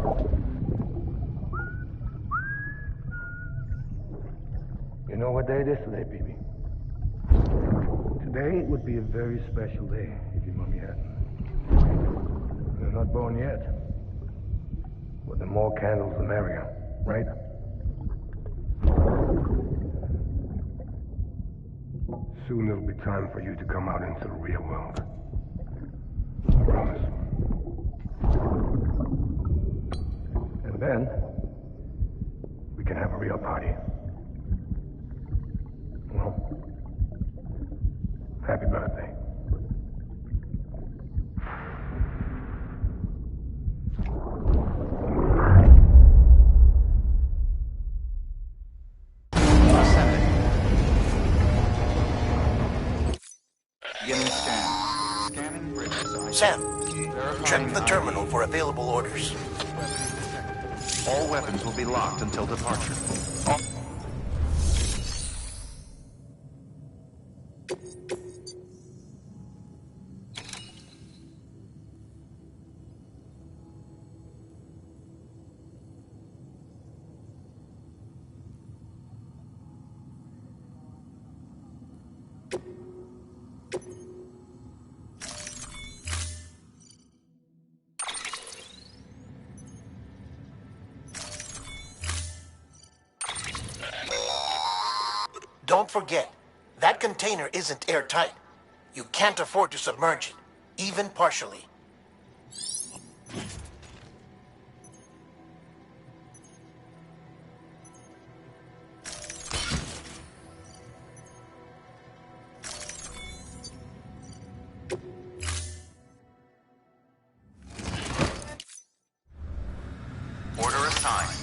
You know what day it is today, baby? Today would be a very special day if your mommy hadn't. You're not born yet. But the more candles, the merrier, right? Soon it'll be time for you to come out into the real world. I promise. And then, we can have a real party. Well, happy birthday. Sam, check the terminal for available orders. All weapons will be locked until departure. Don't forget, that container isn't airtight. You can't afford to submerge it, even partially. Order assigned.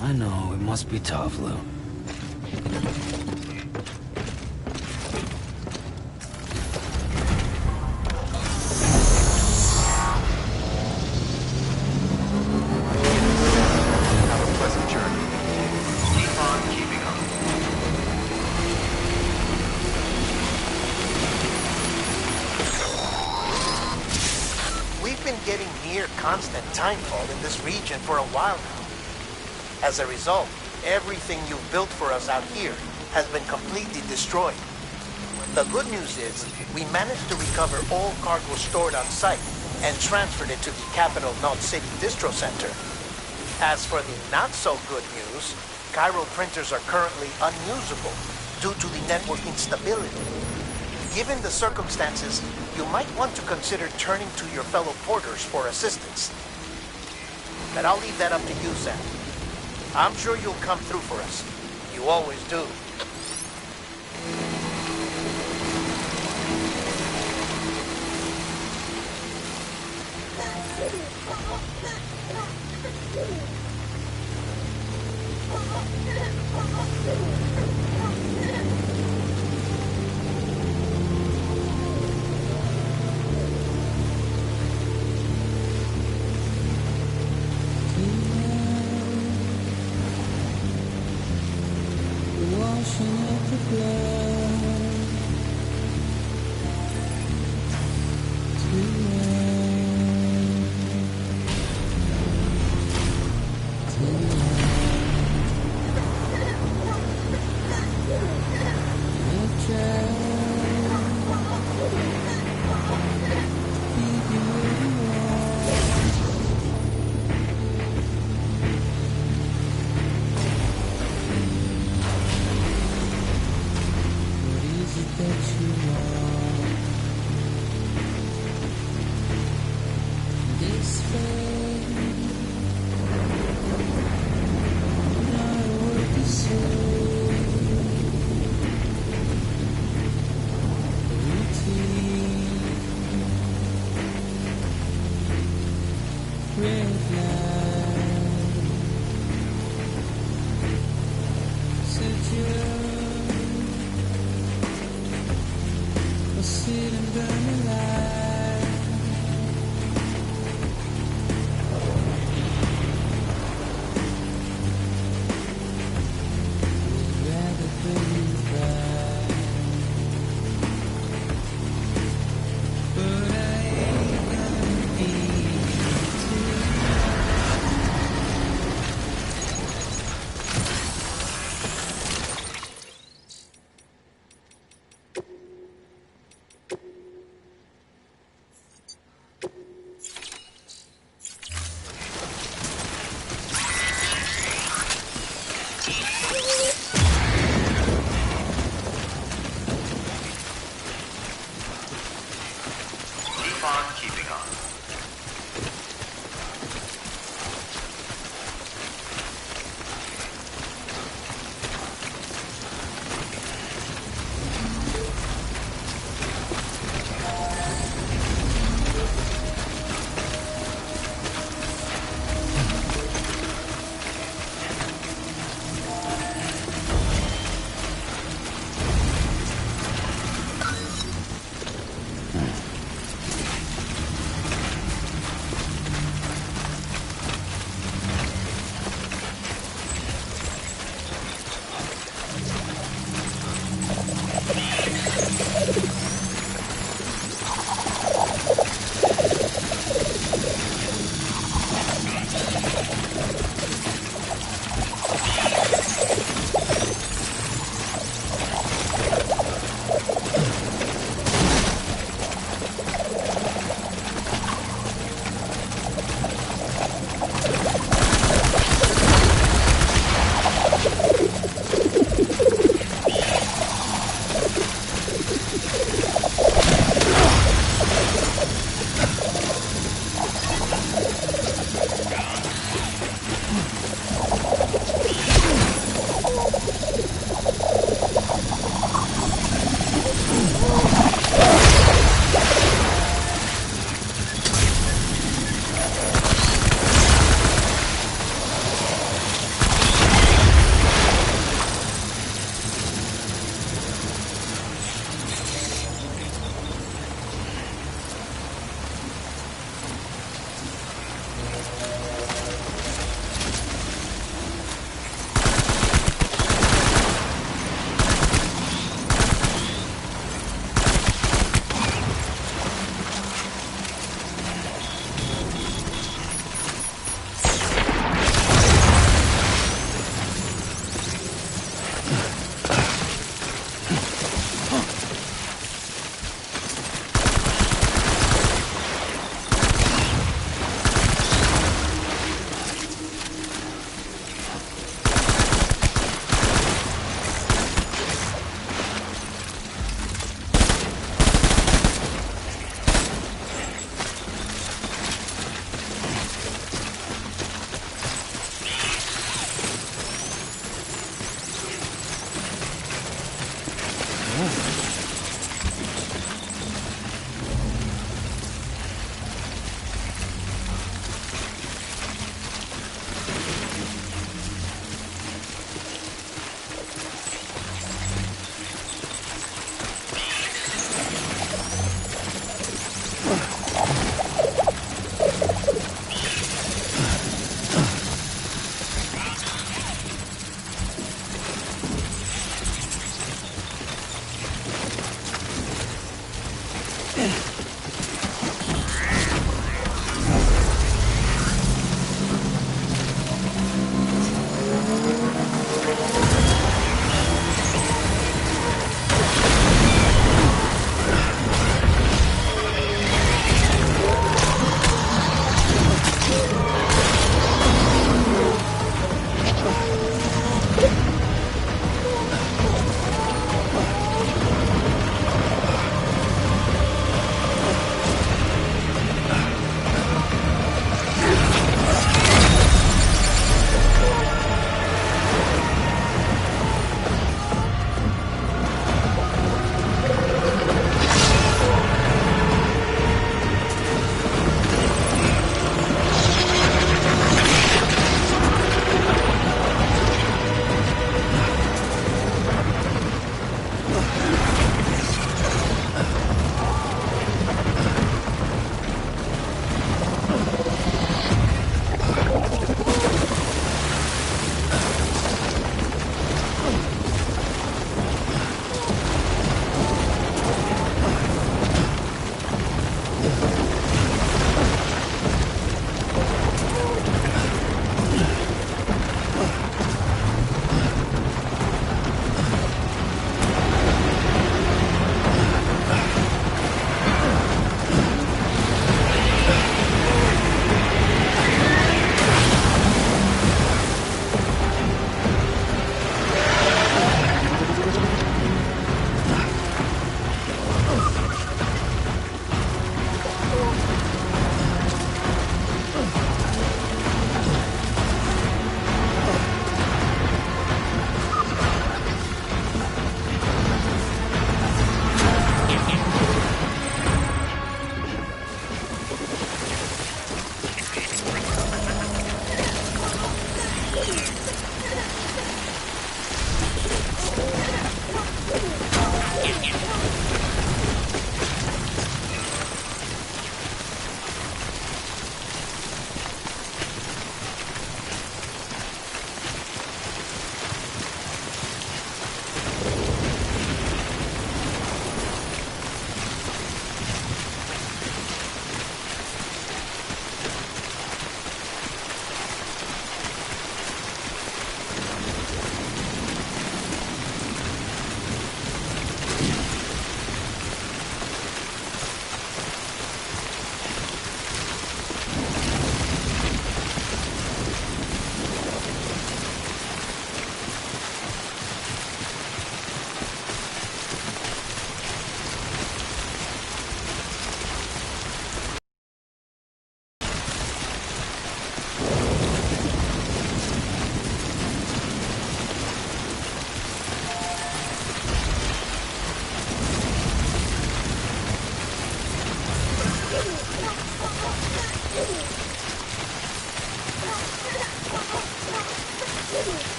I know, it must be tough, Lou. Have a pleasant journey. Keep on keeping up. We've been getting near constant timefall in this region for a while now. As a result, everything you've built for us out here has been completely destroyed. The good news is, we managed to recover all cargo stored on site and transferred it to the Capital Knot City Distro Center. As for the not-so-good news, chiral printers are currently unusable due to the network instability. Given the circumstances, you might want to consider turning to your fellow porters for assistance. But I'll leave that up to you, Sam. I'm sure you'll come through for us. You always do.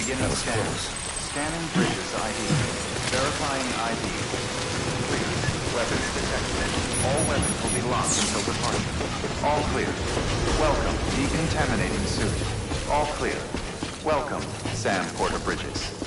Beginning scan. Scanning bridges ID. Verifying ID. Clear. Weapons detected. All weapons will be locked until departure. All clear. Welcome, decontaminating suit. All clear. Welcome, Sam Porter Bridges.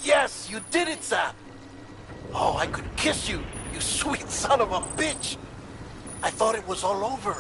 Yes, you did it, Sam! Oh, I could kiss you, you sweet son of a bitch! I thought it was all over.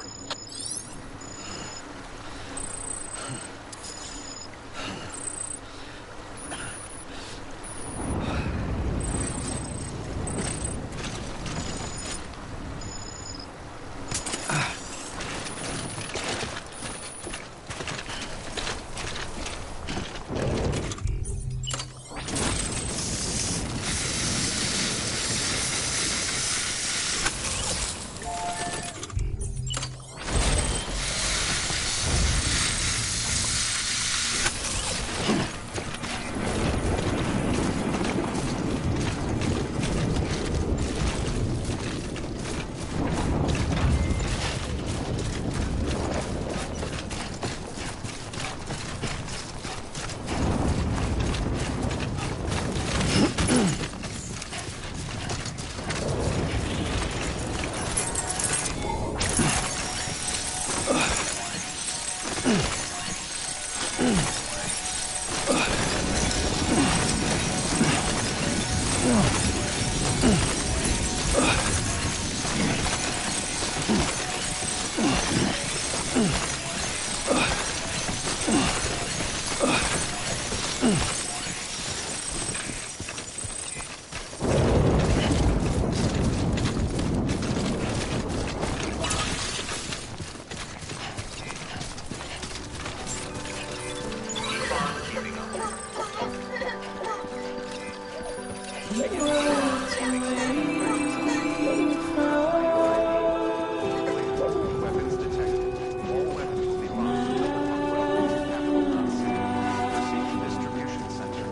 Weapons detected. All weapons will be launched until the Perfecto1986's receiving distribution center.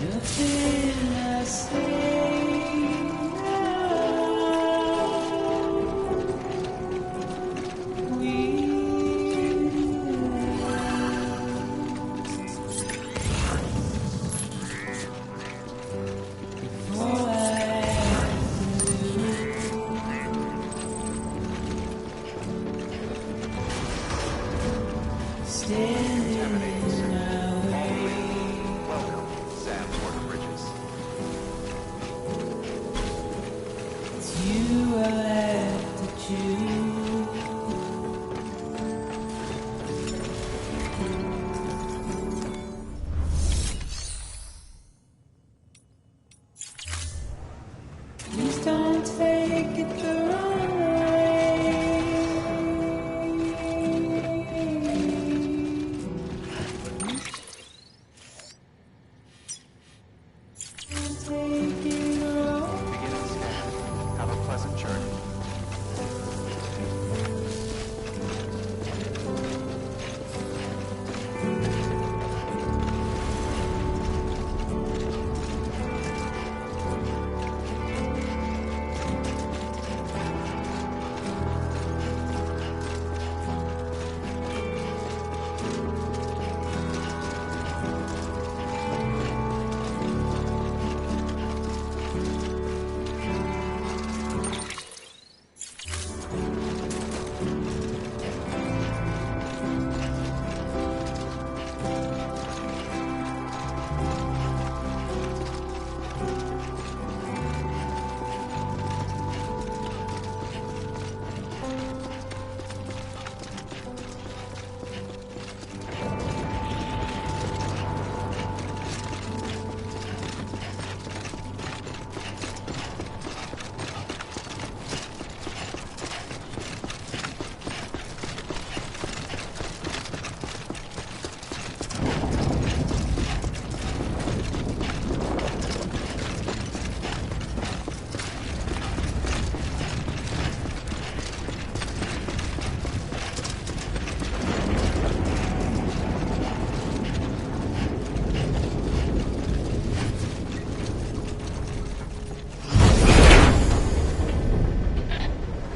Nothing I say Contaminating center. All clear. Welcome, Sam Porter Bridges. you I have to choose. Please don't take it the wrong way. Take it wrong. Beginning scan. Have a pleasant journey.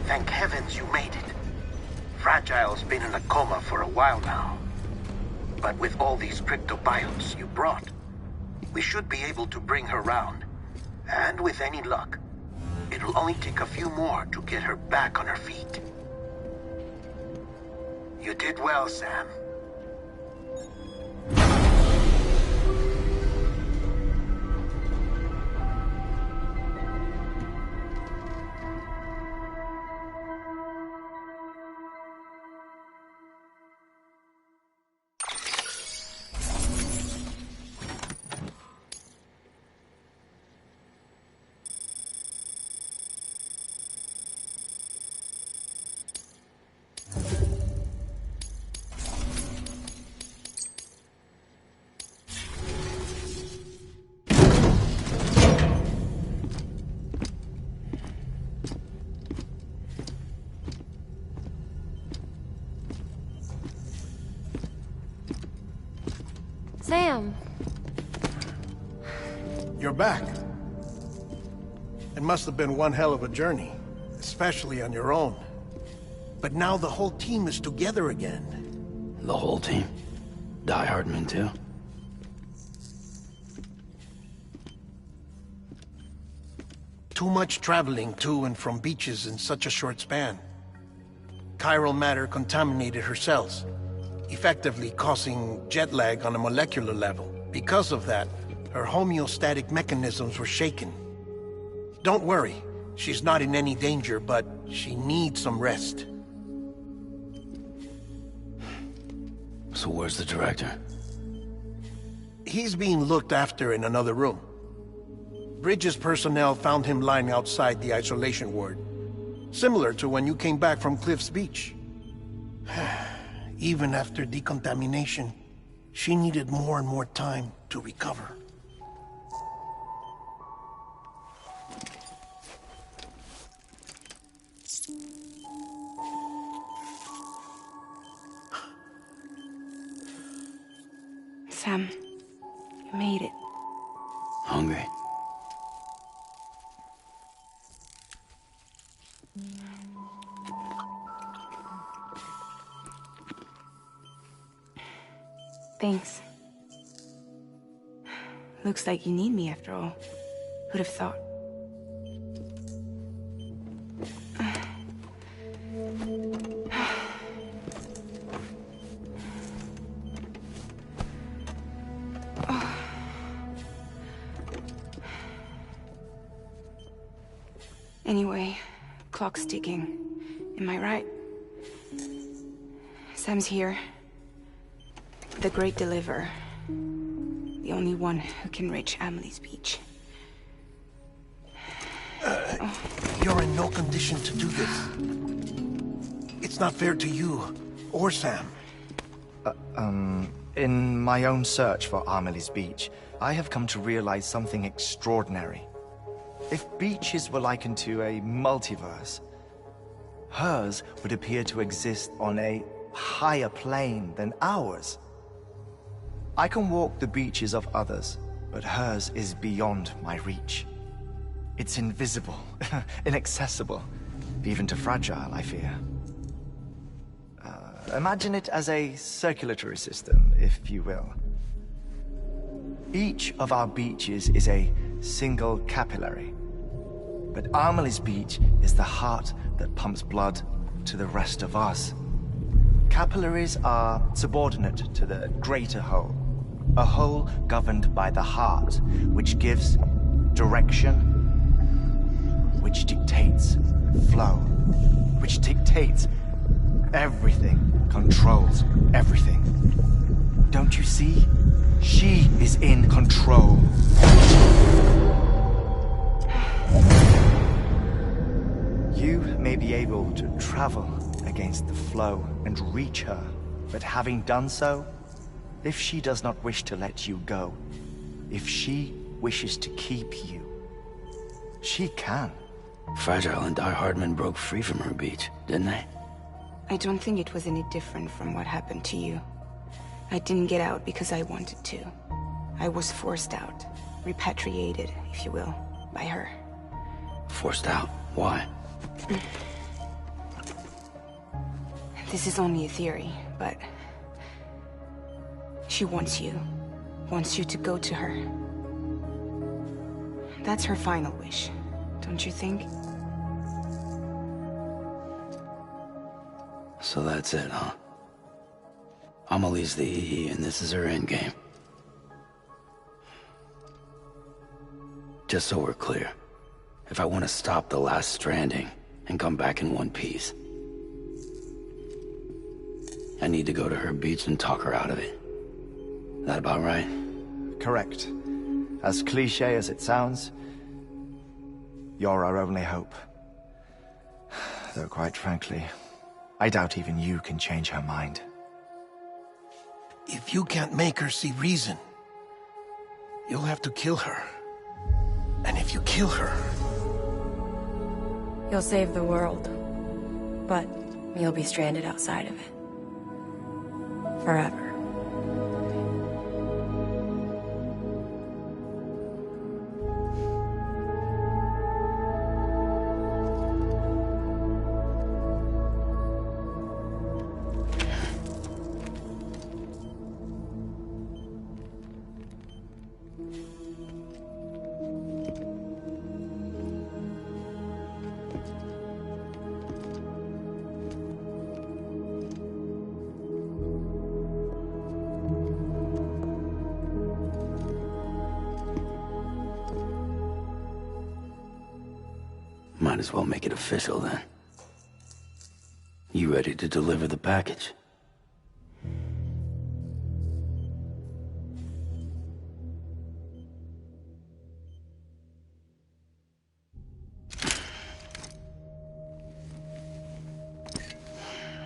Thank heavens you made it. Fragile's been in a coma for a while now. But with all these cryptobiotes you brought, we should be able to bring her round. And with any luck, it'll only take a few more to get her back on her feet. You did well, Sam. Sam. You're back. It must have been one hell of a journey, especially on your own. But now the whole team is together again. The whole team? Die Hardman too? Too much traveling to and from beaches in such a short span. Chiral matter contaminated her cells, effectively causing jet lag on a molecular level. Because of that, her homeostatic mechanisms were shaken. Don't worry, she's not in any danger, but she needs some rest. So where's the director? He's being looked after in another room. Bridges personnel found him lying outside the isolation ward. Similar to when you came back from Cliff's Beach. Even after decontamination, she needed more and more time to recover. Sam, you made it. Hungry? Thanks. Looks like you need me after all. Who'd have thought? Anyway, clock's ticking. Am I right? Sam's here. The Great Deliverer. The only one who can reach Amelie's Beach. You're in no condition to do this. It's not fair to you, or Sam. In my own search for Amelie's Beach, I have come to realize something extraordinary. If beaches were likened to a multiverse, hers would appear to exist on a higher plane than ours. I can walk the beaches of others, but hers is beyond my reach. It's invisible, inaccessible, even to Fragile, I fear. Imagine it as a circulatory system, if you will. Each of our beaches is a single capillary. But Amelie's Beach is the heart that pumps blood to the rest of us. Capillaries are subordinate to the greater whole. A whole governed by the heart, which gives direction, which dictates flow, which dictates everything, controls everything. Don't you see? She is in control. You may be able to travel against the flow and reach her, but having done so, if she does not wish to let you go, if she wishes to keep you, she can. Fragile and Die Hardman broke free from her beach, didn't they? I don't think it was any different from what happened to you. I didn't get out because I wanted to. I was forced out. Repatriated, if you will, by her. Forced out? Why? This is only a theory, but... she wants you. Wants you to go to her. That's her final wish, don't you think? So that's it, huh? Amelie's the EE, and this is her endgame. Just so we're clear, if I want to stop the last stranding and come back in one piece, I need to go to her beach and talk her out of it. That about right? Correct. As cliché as it sounds, you're our only hope. Though quite frankly, I doubt even you can change her mind. If you can't make her see reason, you'll have to kill her. And if you kill her... You'll save the world. But you'll be stranded outside of it. Forever. might as well make it official then. You ready to deliver the package?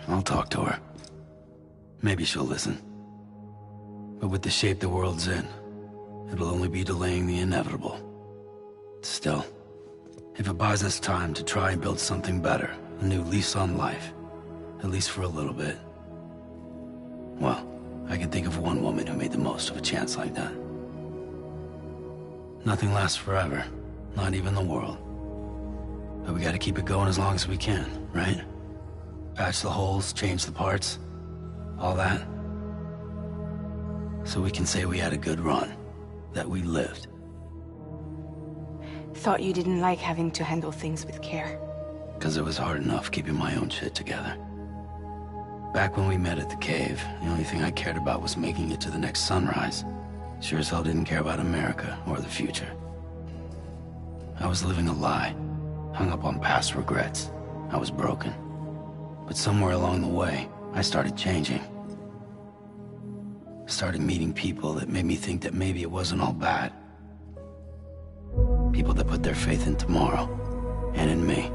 I'll talk to her. Maybe she'll listen. But with the shape the world's in, it'll only be delaying the inevitable. Still, if it buys us time to try and build something better, a new lease on life, at least for a little bit, well, I can think of one woman who made the most of a chance like that. Nothing lasts forever, not even the world. But we gotta keep it going as long as we can, right? Patch the holes, change the parts, all that. So we can say we had a good run, that we lived. Thought you didn't like having to handle things with care. 'Cause it was hard enough keeping my own shit together. Back when we met at the cave, the only thing I cared about was making it to the next sunrise. Sure as hell didn't care about America or the future. I was living a lie, hung up on past regrets. I was broken. But somewhere along the way, I started changing. Started meeting people that made me think that maybe it wasn't all bad. People that put their faith in tomorrow, and in me.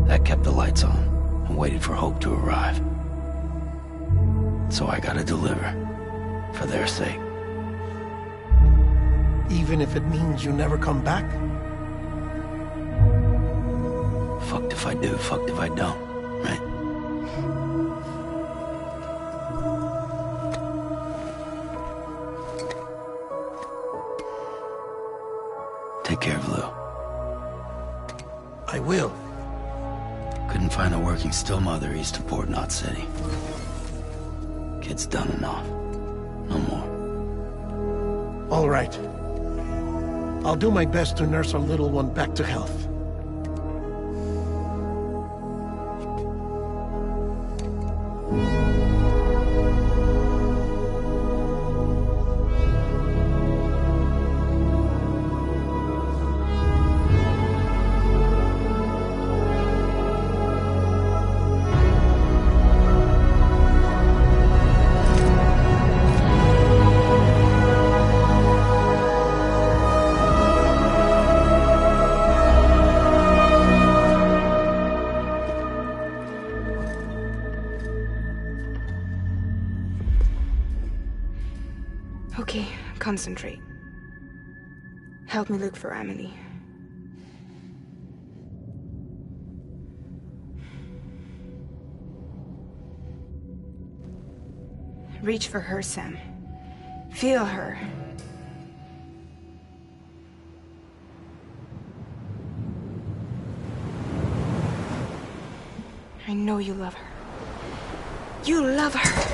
That kept the lights on, and waited for hope to arrive. So I gotta deliver, for their sake. Even if it means you never come back? Fucked if I do, fucked if I don't, right? Take care of Lou. I will. Couldn't find a working still mother east of Port Knot City. Kid's done enough. No more. All right. I'll do my best to nurse our little one back to health. Okay, concentrate. Help me look for Emily. Reach for her, Sam. Feel her. I know you love her. You love her!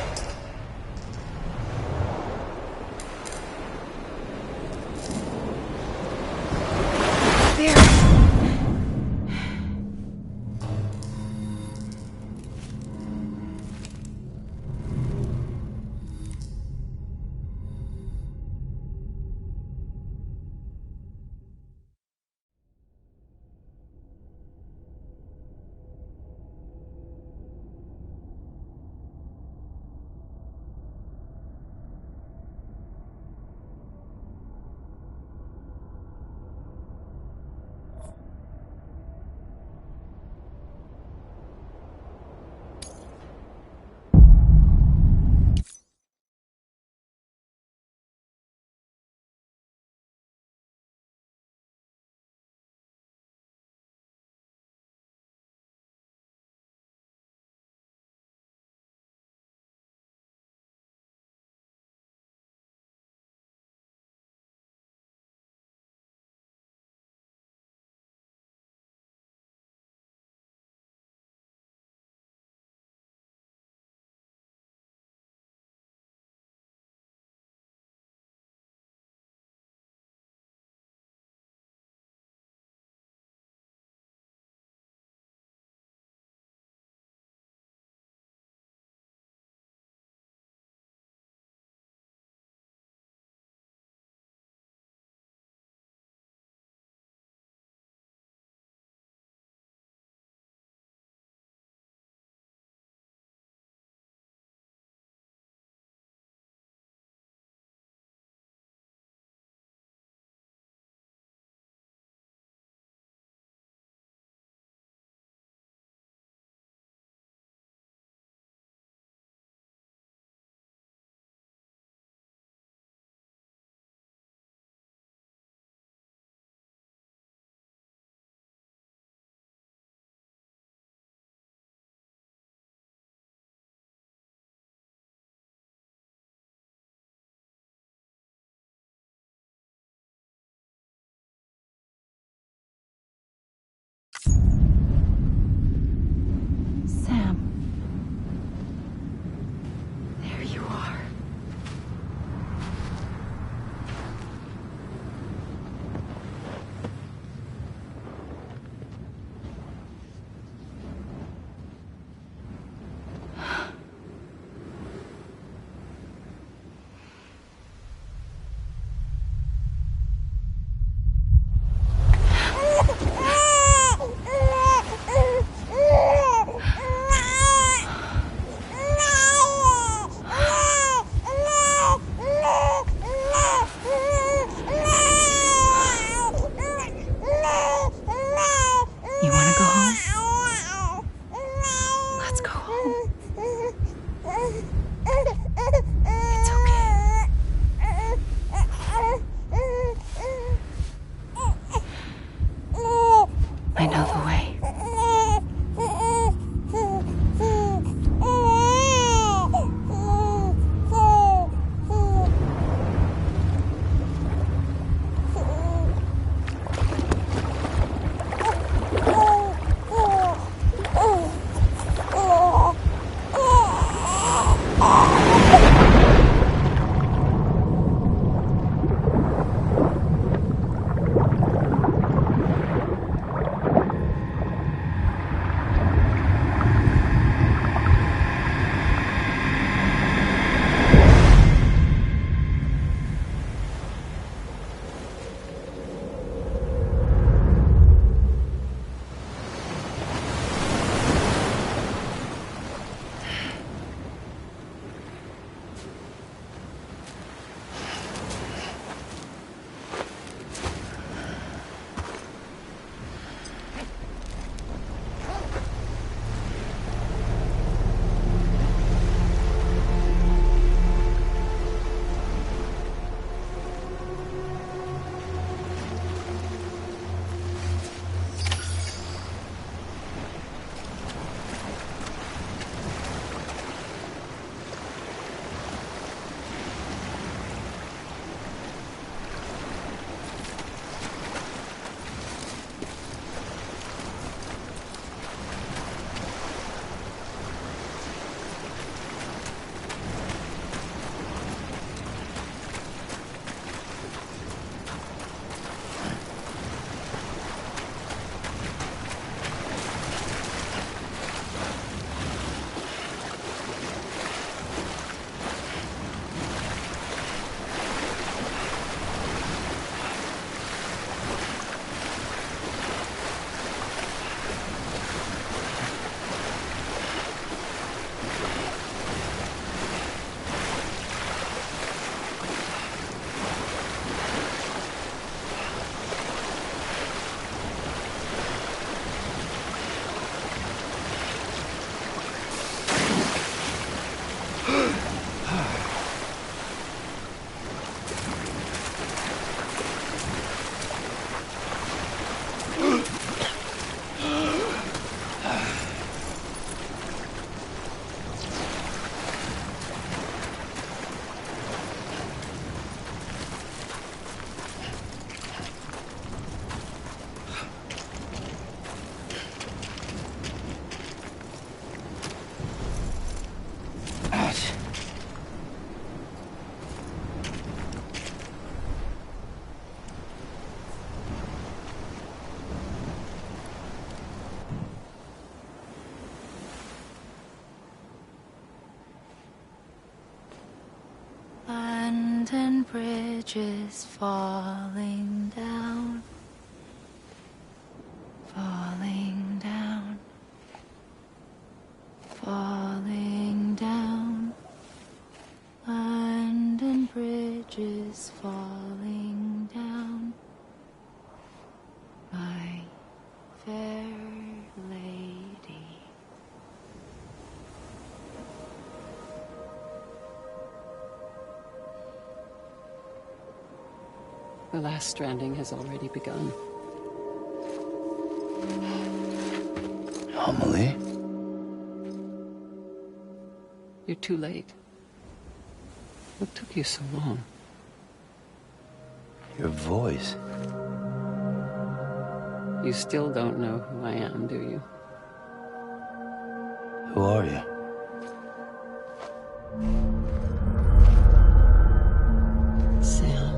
bridges falling down, falling down, falling down. London bridges falling down, my fair lady. The last stranding has already begun. Amelie? You're too late. What took you so long? Your voice. You still don't know who I am, do you? Who are you? Sam.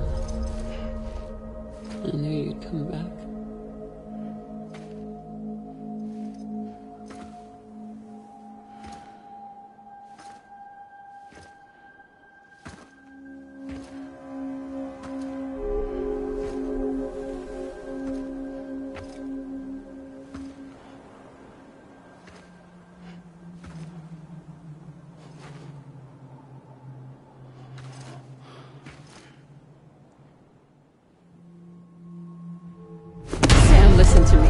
I knew you'd come back. Sam, listen to me.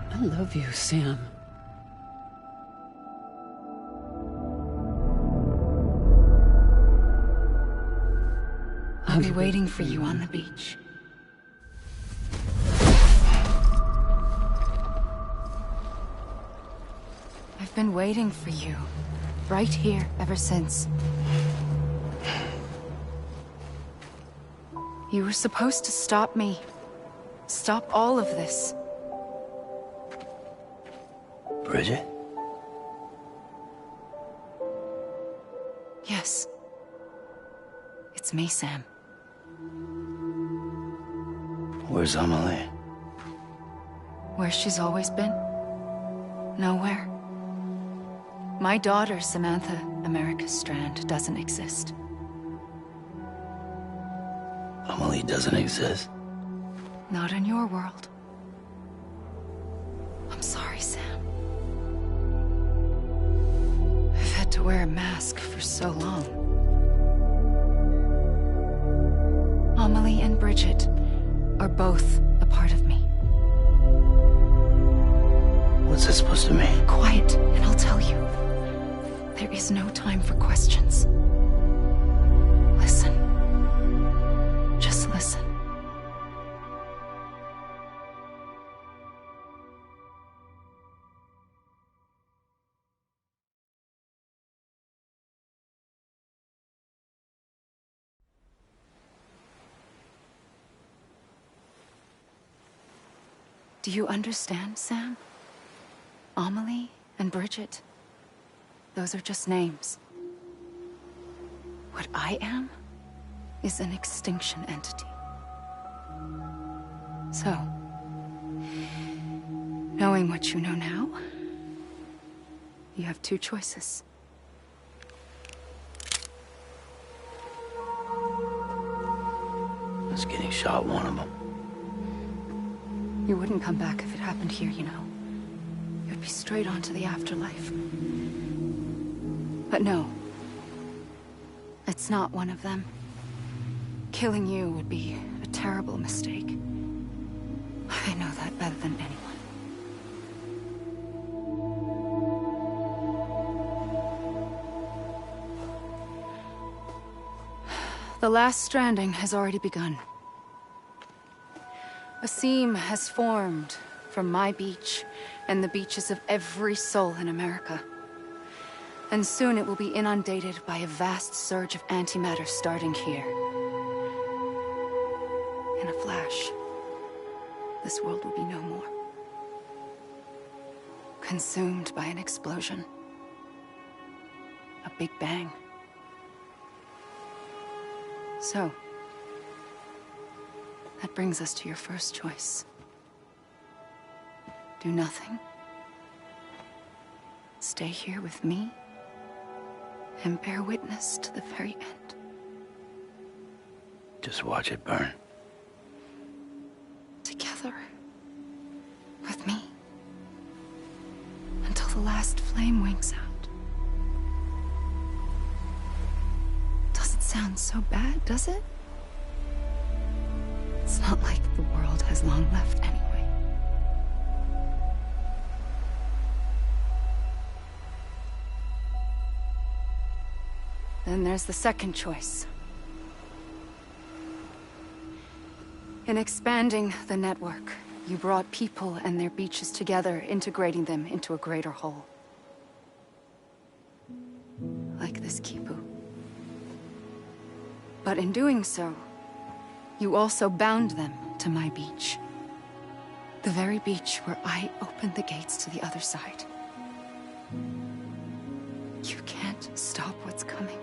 I love you, Sam. I'll be waiting for you on the beach. I've been waiting for you, right here, ever since. You were supposed to stop me. Stop all of this. Bridget? Yes. It's me, Sam. Where's Amelie? Where she's always been. Nowhere. My daughter, Samantha America Strand, doesn't exist. Amelie doesn't exist? Not in your world. I'm sorry, Sam. I've had to wear a mask for so long. Amelie and Bridget are both a part of me. What's that supposed to mean? Quiet, and I'll tell you. There is no time for questions. Listen. Just listen. Do you understand, Sam? Amelie and Bridget, those are just names. What I am is an extinction entity. So, knowing what you know now, you have two choices. Is getting shot one of them? You wouldn't come back if it happened here, you know. You'd be straight on to the afterlife. But no. It's not one of them. Killing you would be a terrible mistake. I know that better than anyone. The last stranding has already begun. A seam has formed from my beach and the beaches of every soul in America. And soon it will be inundated by a vast surge of antimatter starting here. In a flash, this world will be no more. Consumed by an explosion. A big bang. So, that brings us to your first choice. Do nothing. Stay here with me and bear witness to the very end. Just watch it burn. Together. With me. Until the last flame winks out. Doesn't sound so bad, does it? It's not like the world has long left anyway. Then there's the second choice. In expanding the network, you brought people and their beaches together, integrating them into a greater whole. Like this Kipu. But in doing so, you also bound them to my beach. The very beach where I opened the gates to the other side. You can't stop what's coming.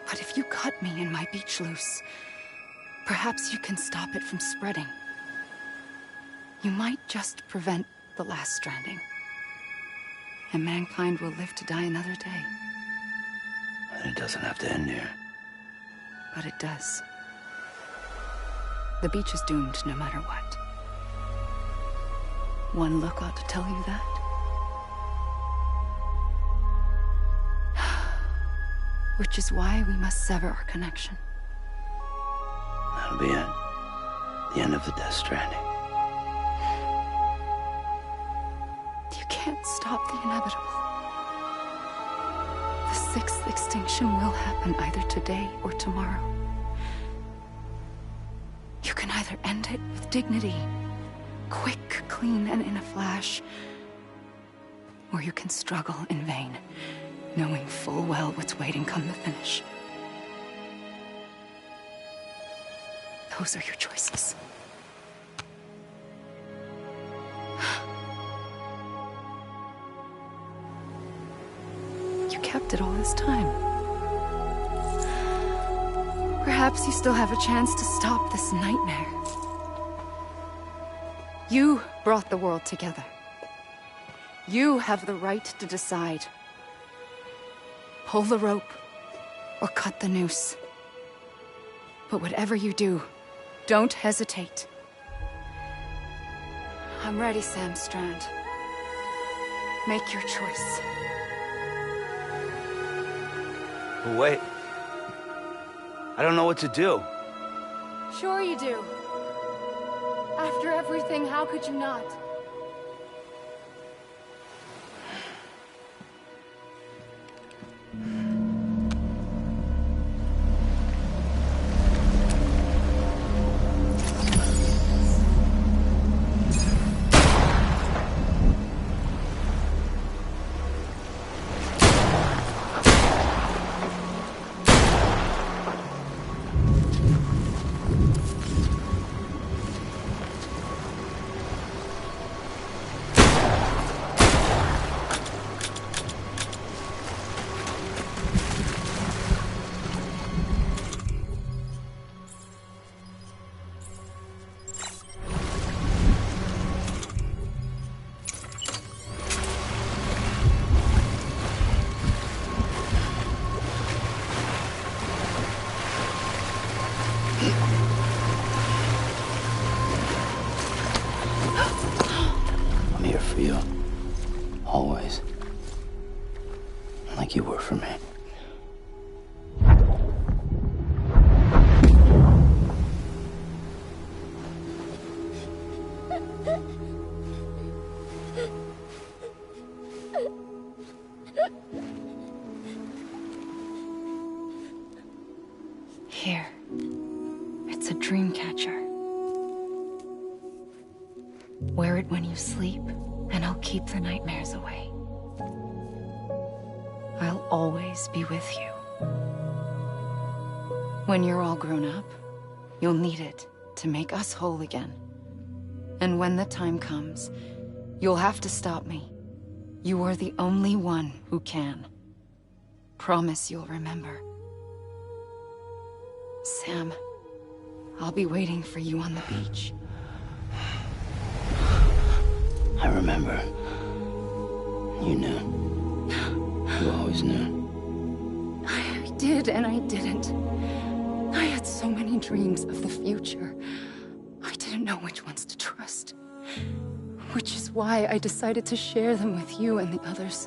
But if you cut me and my beach loose, perhaps you can stop it from spreading. You might just prevent the last stranding. And mankind will live to die another day. And it doesn't have to end here. But it does. The beach is doomed no matter what. One look ought to tell you that. Which is why we must sever our connection. That'll be it. The end of the Death Stranding. You can't stop the inevitable. The sixth extinction will happen either today or tomorrow. You can either end it with dignity, quick, clean, and in a flash, or you can struggle in vain, knowing full well what's waiting come the finish. Those are your choices. You kept it all this time. Perhaps you still have a chance to stop this nightmare. You brought the world together. You have the right to decide. Pull the rope or cut the noose. But whatever you do, don't hesitate. I'm ready, Sam Strand. Make your choice. Wait. I don't know what to do. Sure you do. After everything, how could you not? I'm here for you. Always. Like you were for me. Here. It's a dream catcher. Wear it when you sleep, and I'll keep the nightmares away. I'll always be with you. When you're all grown up, you'll need it to make us whole again. And when the time comes, you'll have to stop me. You are the only one who can. Promise you'll remember. Sam, I'll be waiting for you on the beach. I remember. You knew. You always knew. I did and I didn't. I had so many dreams of the future. I didn't know which ones to trust. Which is why I decided to share them with you and the others.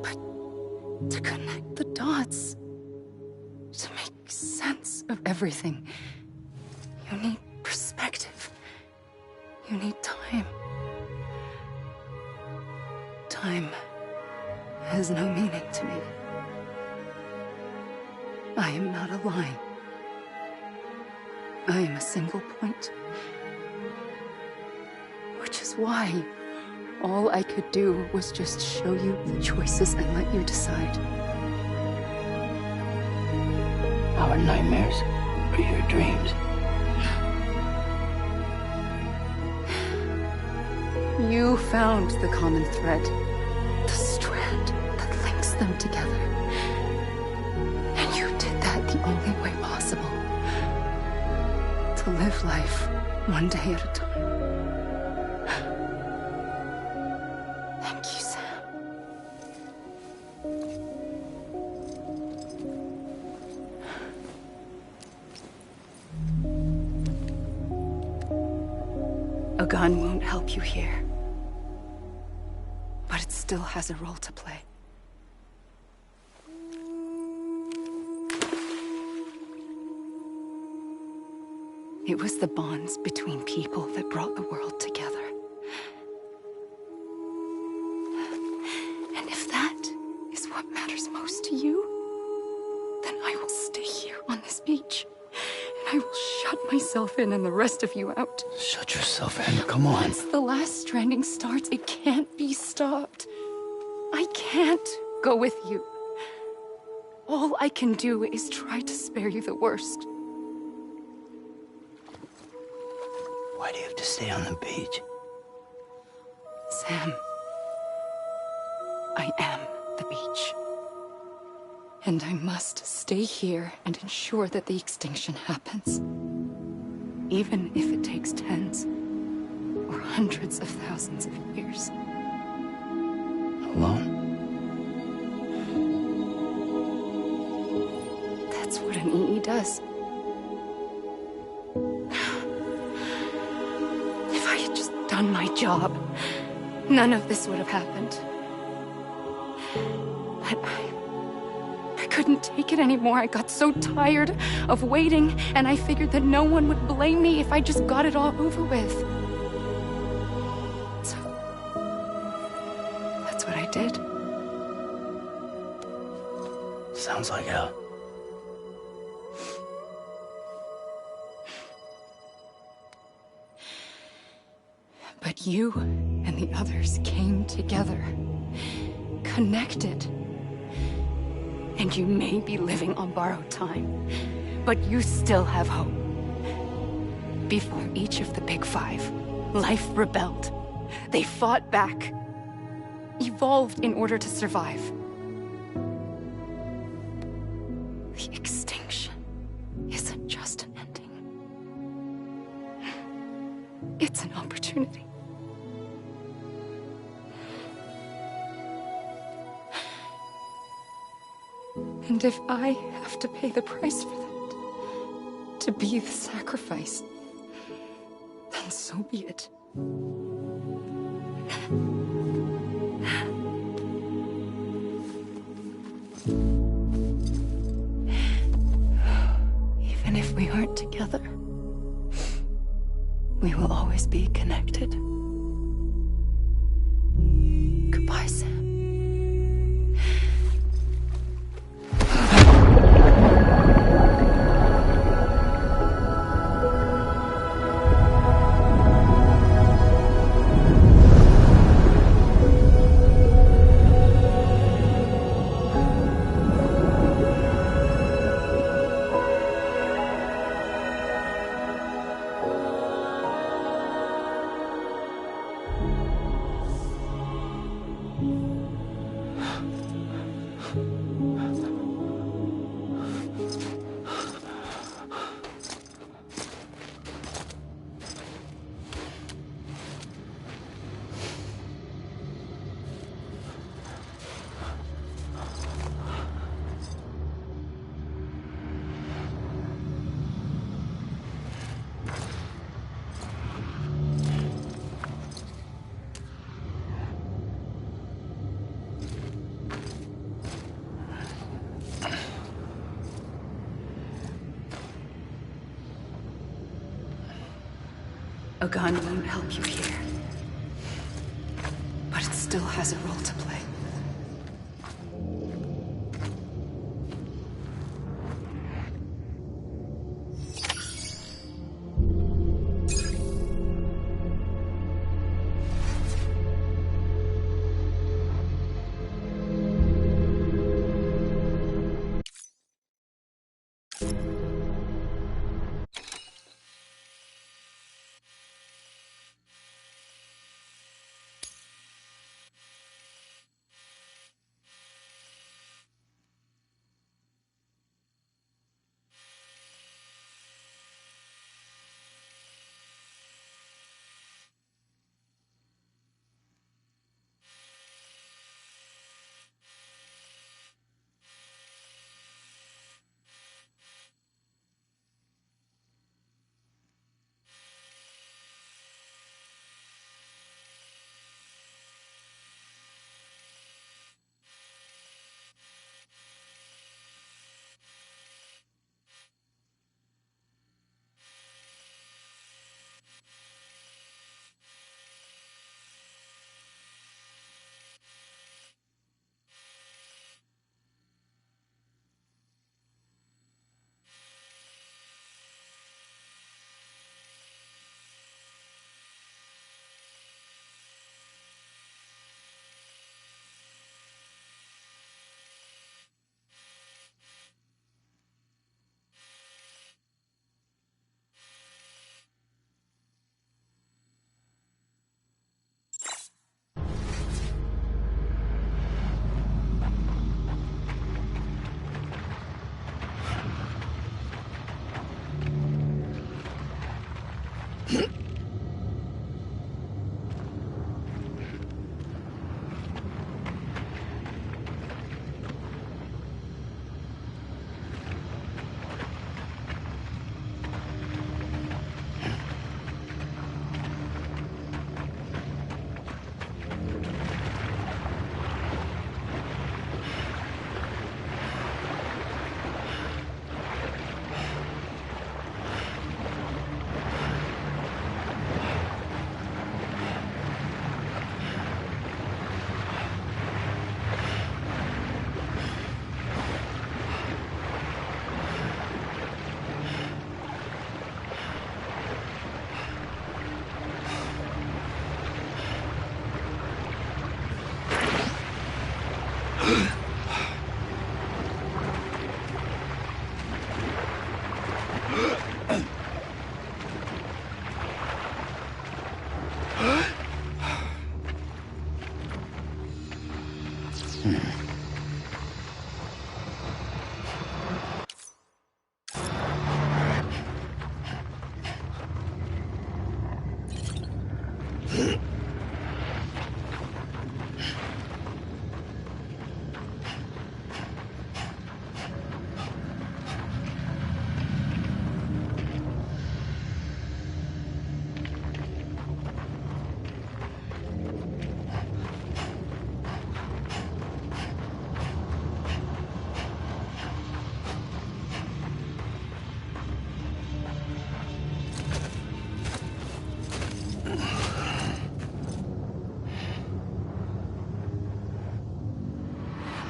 But to connect the dots, to make sense of everything, you need perspective. You need time. Time has no meaning to me. I am not a line. I am a single point. Which is why all I could do was just show you the choices and let you decide. Our nightmares are your dreams. You found the common thread, the strand that links them together. And you did that the only way possible. To live life one day at a time. Thank you, Sam. A gun won't help you here. But it still has a role to play. It was the bonds between people that brought the world together. And if that is what matters most to you, then I will stay here on this beach. And I will shut myself in and the rest of you out. Shut yourself in, come on. Once the last stranding starts, it can't be stopped. I can't go with you. All I can do is try to spare you the worst. Why do you have to stay on the beach? Sam, I am the beach. And I must stay here and ensure that the extinction happens. Even if it takes tens or hundreds of thousands of years. Alone? That's what an EE does. If I had just done my job, none of this would have happened. But I couldn't take it anymore. I got so tired of waiting, and I figured that no one would blame me if I just got it all over with. So, that's what I did. Sounds like hell. But you and the others came together, connected. And you may be living on borrowed time, but you still have hope. Before each of the Big Five, life rebelled. They fought back, evolved in order to survive. The extinction isn't just an ending. It's an opportunity. And if I have to pay the price for that, to be the sacrifice, then so be it. Even if we aren't together, we will always be connected. Goodbye, Sam. A gun won't help you here. But it still has a role to play.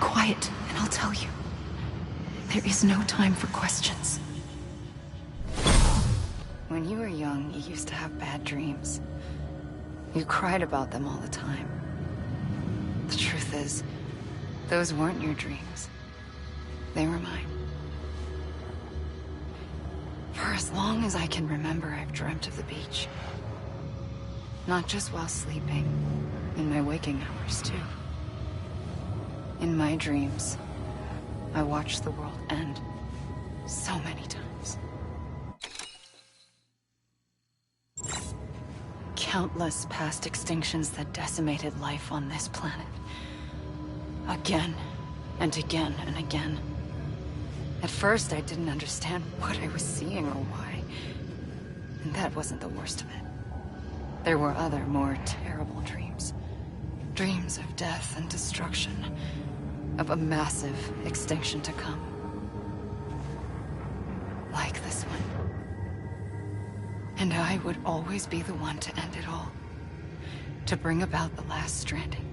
Quiet, and I'll tell you. There is no time for questions. When you were young, you used to have bad dreams. You cried about them all the time. The truth is, those weren't your dreams. They were mine. For as long as I can remember, I've dreamt of the beach. Not just while sleeping, in my waking hours, too. In my dreams, I watched the world end so many times. Countless past extinctions that decimated life on this planet. Again, and again, and again. At first, I didn't understand what I was seeing or why. And that wasn't the worst of it. There were other, more terrible dreams. Dreams of death and destruction. Of a massive extinction to come. Like this one. And I would always be the one to end it all. To bring about the last stranding.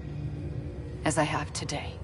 As I have today.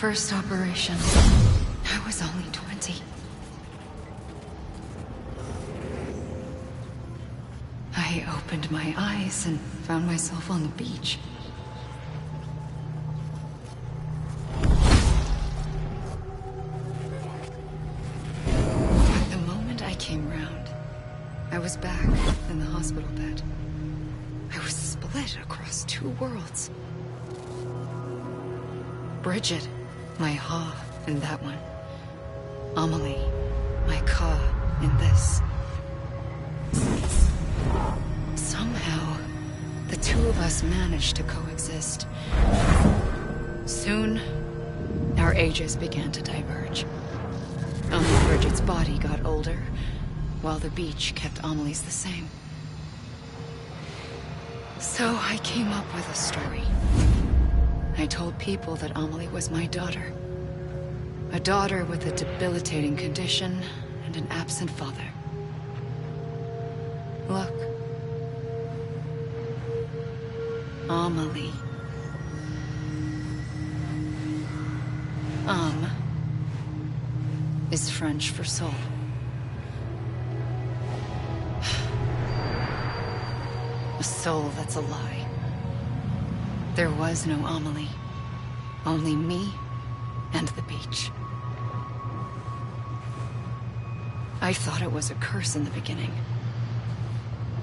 First operation, I was only 20. I opened my eyes and found myself on the beach. At the moment I came round, I was back in the hospital bed. I was split across two worlds. Bridget. My Ha in that one. Amelie, my Ka in this. Somehow, the two of us managed to coexist. Soon, our ages began to diverge. Only Bridget's body got older, while the beach kept Amelie's the same. So I came up with a story. I told people that Amelie was my daughter. A daughter with a debilitating condition and an absent father. Look. Amelie. Is French for soul. A soul that's a lie. There was no Amelie. Only me and the beach. I thought it was a curse in the beginning.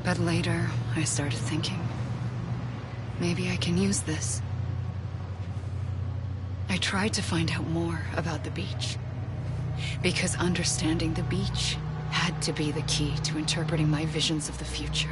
But later, I started thinking, maybe I can use this. I tried to find out more about the beach. Because understanding the beach had to be the key to interpreting my visions of the future.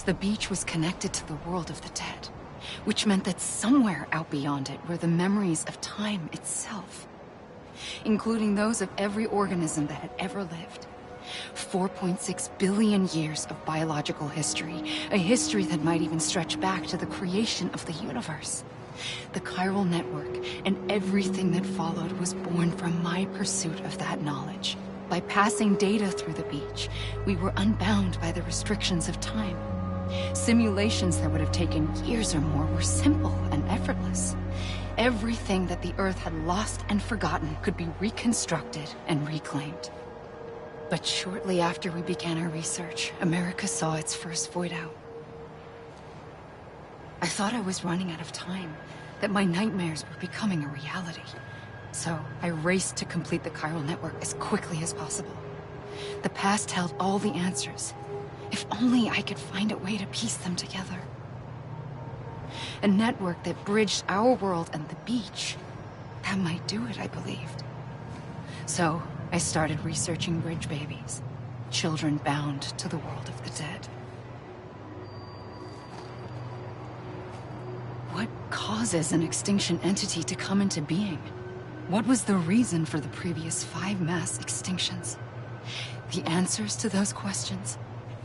the beach was connected to the world of the dead, which meant that somewhere out beyond it were the memories of time itself, including those of every organism that had ever lived. 4.6 billion years of biological history, a history that might even stretch back to the creation of the universe. The chiral network and everything that followed was born from my pursuit of that knowledge. By passing data through the beach, we were unbound by the restrictions of time. Simulations that would have taken years or more were simple and effortless. Everything that the Earth had lost and forgotten could be reconstructed and reclaimed. But shortly after we began our research, America saw its first void out. I thought I was running out of time, that my nightmares were becoming a reality. So I raced to complete the chiral network as quickly as possible. The past held all the answers. If only I could find a way to piece them together. A network that bridged our world and the beach. That might do it, I believed. So I started researching bridge babies, children bound to the world of the dead. What causes an extinction entity to come into being? What was the reason for the previous 5 mass extinctions? The answers to those questions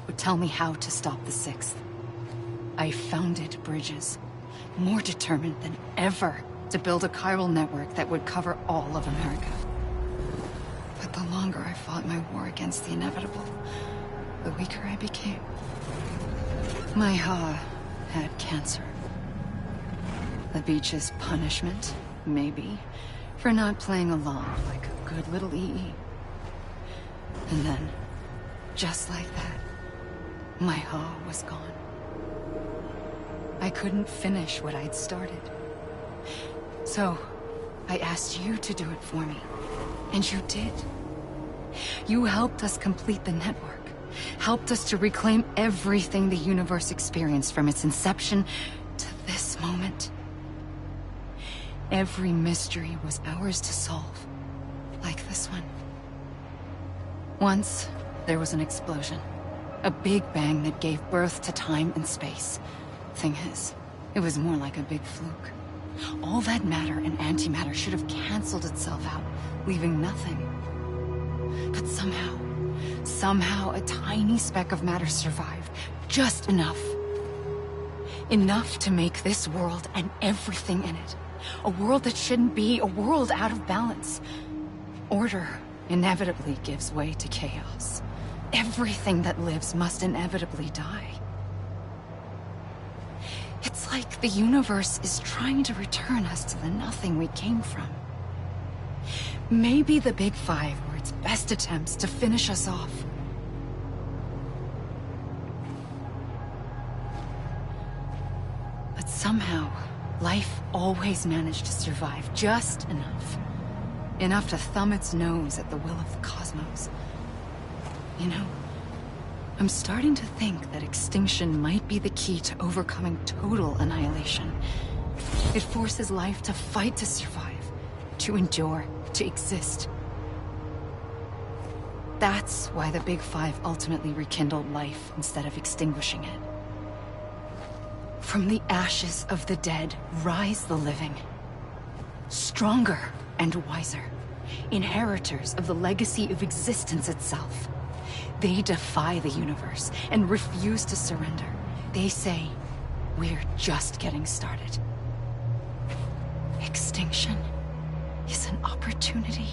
would tell me how to stop the 6th. I founded bridges, more determined than ever to build a chiral network that would cover all of America. But the longer I fought my war against the inevitable, the weaker I became. My Ha had cancer. The beach's punishment, maybe, for not playing along like a good little EE. And then, just like that, my Ha was gone. I couldn't finish what I'd started. So, I asked you to do it for me. And you did. You helped us complete the network. Helped us to reclaim everything the universe experienced from its inception to this moment. Every mystery was ours to solve. Like this one. Once, there was an explosion. A big bang that gave birth to time and space. Thing is, it was more like a big fluke. All that matter and antimatter should have canceled itself out, leaving nothing. But somehow a tiny speck of matter survived. Just enough. Enough to make this world and everything in it. A world that shouldn't be, a world out of balance. Order inevitably gives way to chaos. Everything that lives must inevitably die. It's like the universe is trying to return us to the nothing we came from. Maybe the Big Five were its best attempts to finish us off. But somehow, life always managed to survive just enough. Enough to thumb its nose at the will of the cosmos. You know, I'm starting to think that extinction might be the key to overcoming total annihilation. It forces life to fight to survive, to endure, to exist. That's why the Big Five ultimately rekindled life instead of extinguishing it. From the ashes of the dead rise the living. Stronger and wiser. Inheritors of the legacy of existence itself. They defy the universe and refuse to surrender. They say, we're just getting started. Extinction is an opportunity.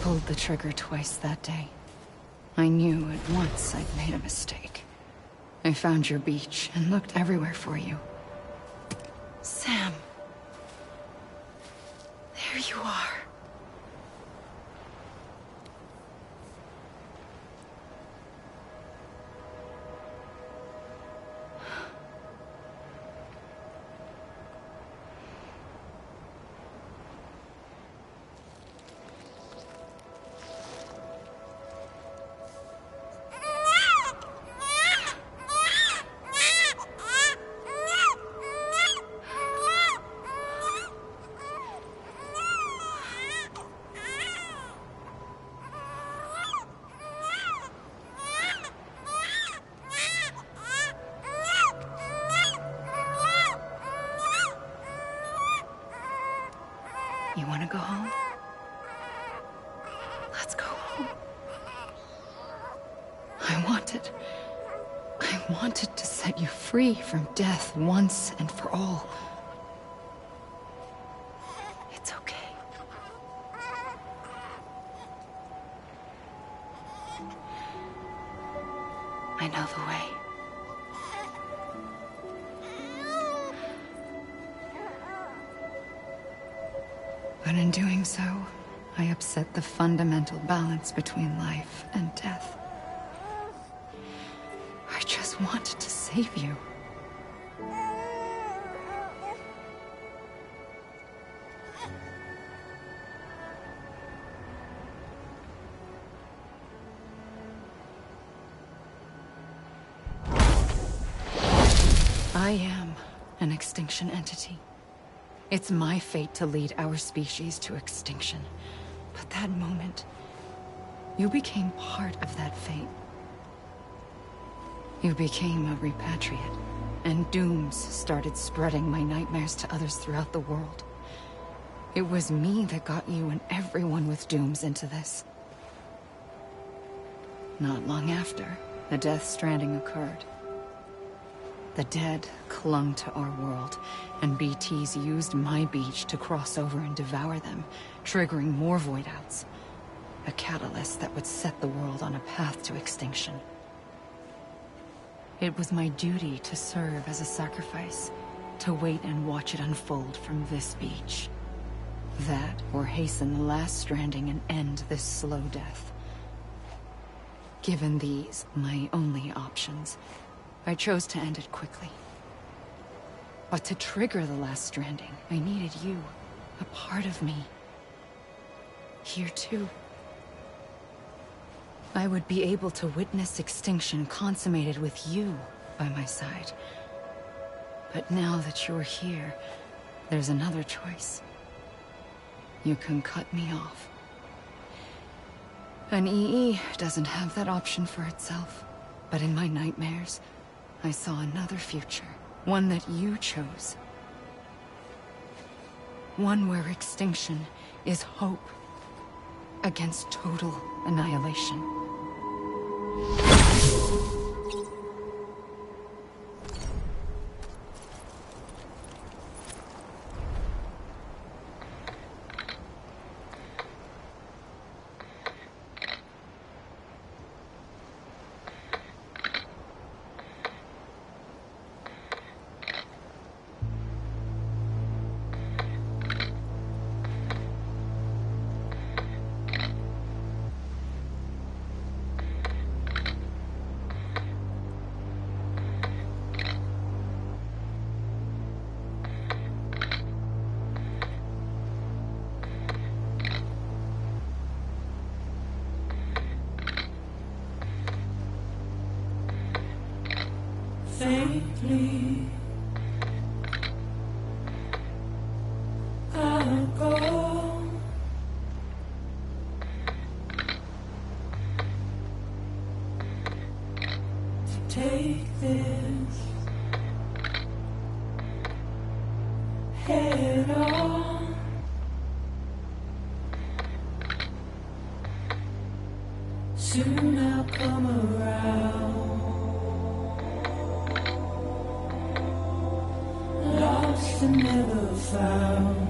pulled the trigger twice that day. I knew at once I'd made a mistake. I found your beach and looked everywhere for you. Sam. There you are. You want to go home? Let's go home. I wanted to set you free from death once and for all. It's okay. I know the way. But in doing so, I upset the fundamental balance between life and death. I just wanted to save you. I am an extinction entity. It's my fate to lead our species to extinction. But that moment, you became part of that fate. You became a repatriate, and dooms started spreading my nightmares to others throughout the world. It was me that got you and everyone with dooms into this. Not long after, the Death Stranding occurred. The dead clung to our world, and BTs used my beach to cross over and devour them, triggering more void outs. A catalyst that would set the world on a path to extinction. It was my duty to serve as a sacrifice, to wait and watch it unfold from this beach. That, or hasten the last stranding and end this slow death. Given these, my only options, I chose to end it quickly. But to trigger the last stranding, I needed you, a part of me. Here too. I would be able to witness extinction consummated with you by my side. But now that you're here, there's another choice. You can cut me off. An EE doesn't have that option for itself. But in my nightmares, I saw another future. One that you chose. One where extinction is hope against total annihilation. Faintly, I'll go. To take this head on. Soon I'll come around. Lost and never found.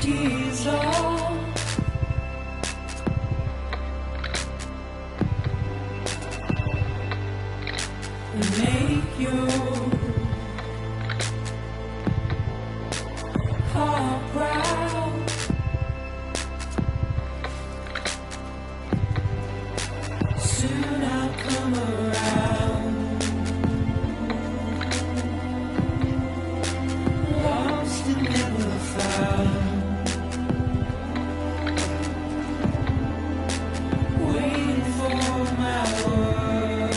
tears all and make your heart proud. Soon I'll come around, lost and never found, waiting for my world,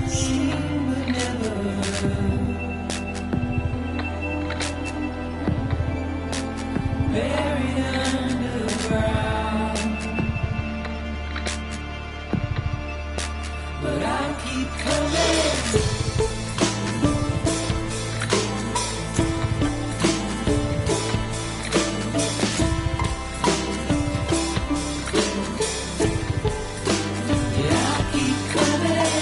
seen but never heard, buried underground. But I'll keep coming. Yeah, I'll keep coming. Yeah, I'll keep coming.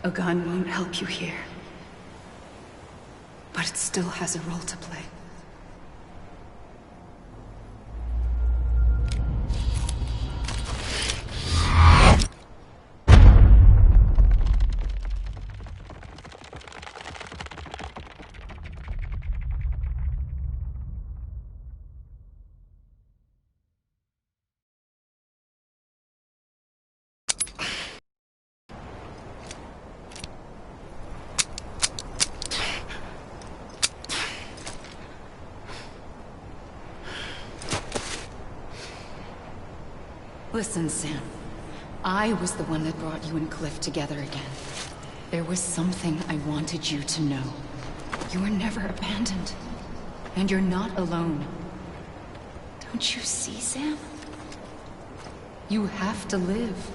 A gun won't help you here, but it still has a role to play. Listen, Sam. I was the one that brought you and Cliff together again. There was something I wanted you to know. You were never abandoned. And you're not alone. Don't you see, Sam? You have to live.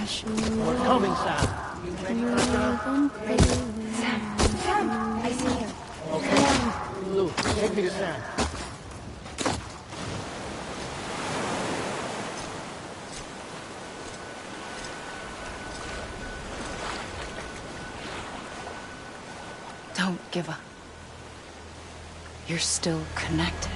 We're coming, Sam. You ready? Sam, I see him. Okay. Lou, take me to Sam. Don't give up. You're still connected.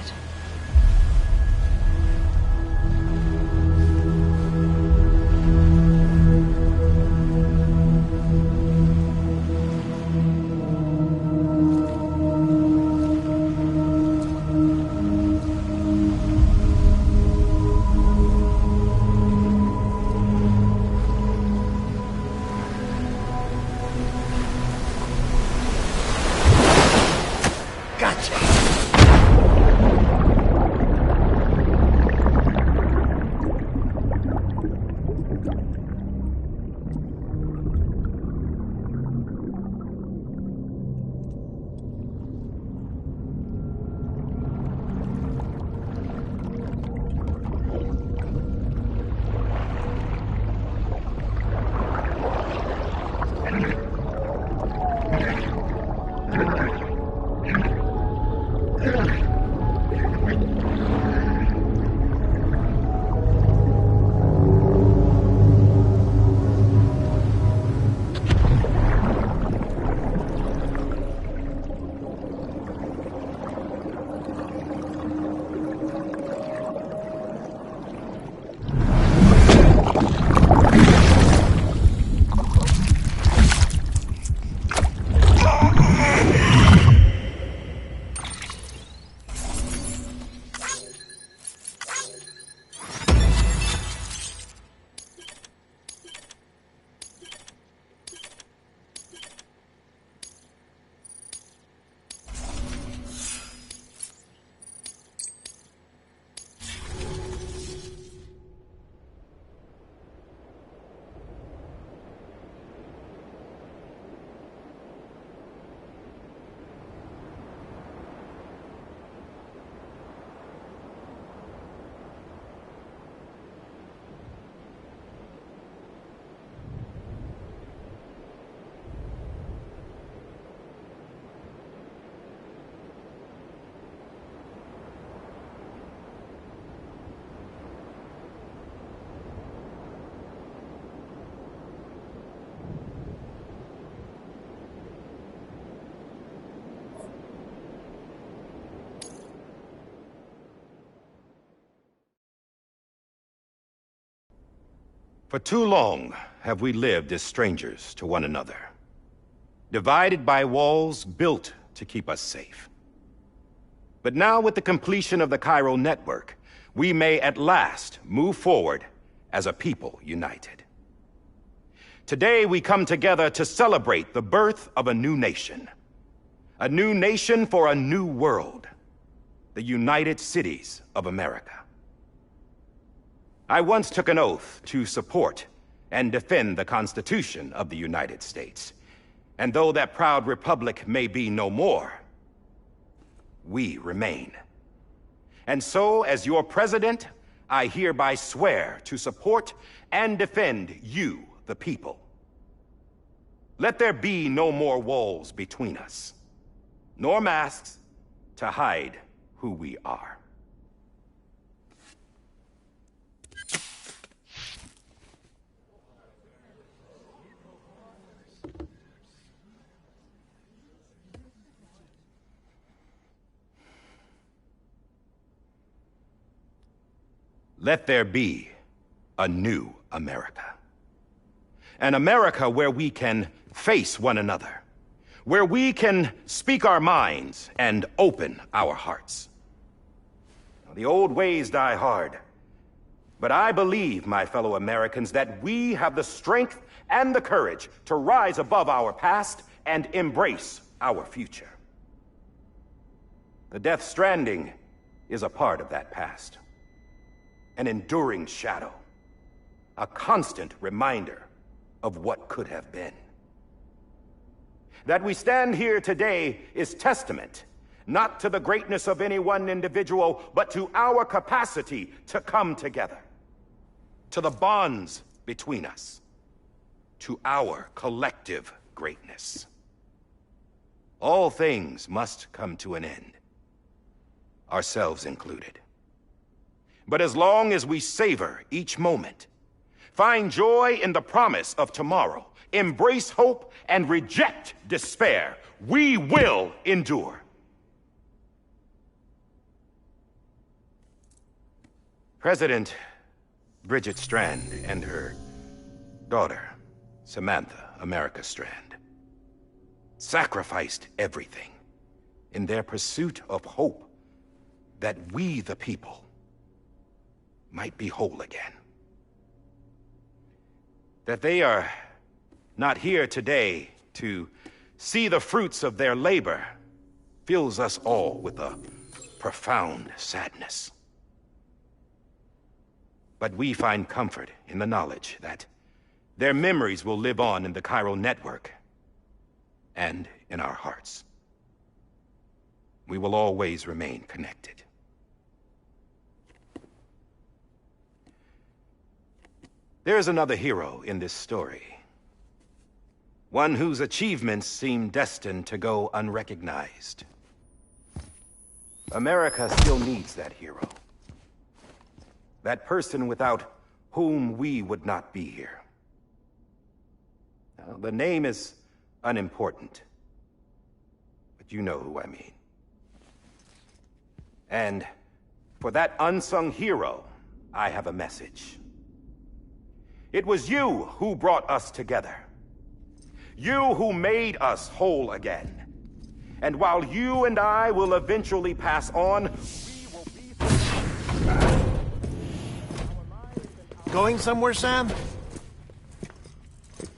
For too long have we lived as strangers to one another, divided by walls built to keep us safe. But now, with the completion of the Cairo network, we may at last move forward as a people united. Today we come together to celebrate the birth of a new nation for a new world, the United Cities of America. I once took an oath to support and defend the Constitution of the United States. And though that proud republic may be no more, we remain. And so, as your president, I hereby swear to support and defend you, the people. Let there be no more walls between us, nor masks to hide who we are. Let there be a new America. An America where we can face one another, where we can speak our minds and open our hearts. The old ways die hard, but I believe, my fellow Americans, that we have the strength and the courage to rise above our past and embrace our future. The Death Stranding is a part of that past. An enduring shadow, a constant reminder of what could have been. That we stand here today is testament, not to the greatness of any one individual, but to our capacity to come together, to the bonds between us, to our collective greatness. All things must come to an end, ourselves included. But as long as we savor each moment, find joy in the promise of tomorrow, embrace hope, and reject despair, we will endure. President Bridget Strand and her daughter, Samantha America Strand, sacrificed everything in their pursuit of hope that we, the people, might be whole again. That they are not here today to see the fruits of their labor fills us all with a profound sadness. But we find comfort in the knowledge that their memories will live on in the chiral network and in our hearts. We will always remain connected. There's another hero in this story. One whose achievements seem destined to go unrecognized. America still needs that hero. That person without whom we would not be here. Now, the name is unimportant, but you know who I mean. And for that unsung hero, I have a message. It was you who brought us together. You who made us whole again. And while you and I will eventually pass on, Going somewhere, Sam?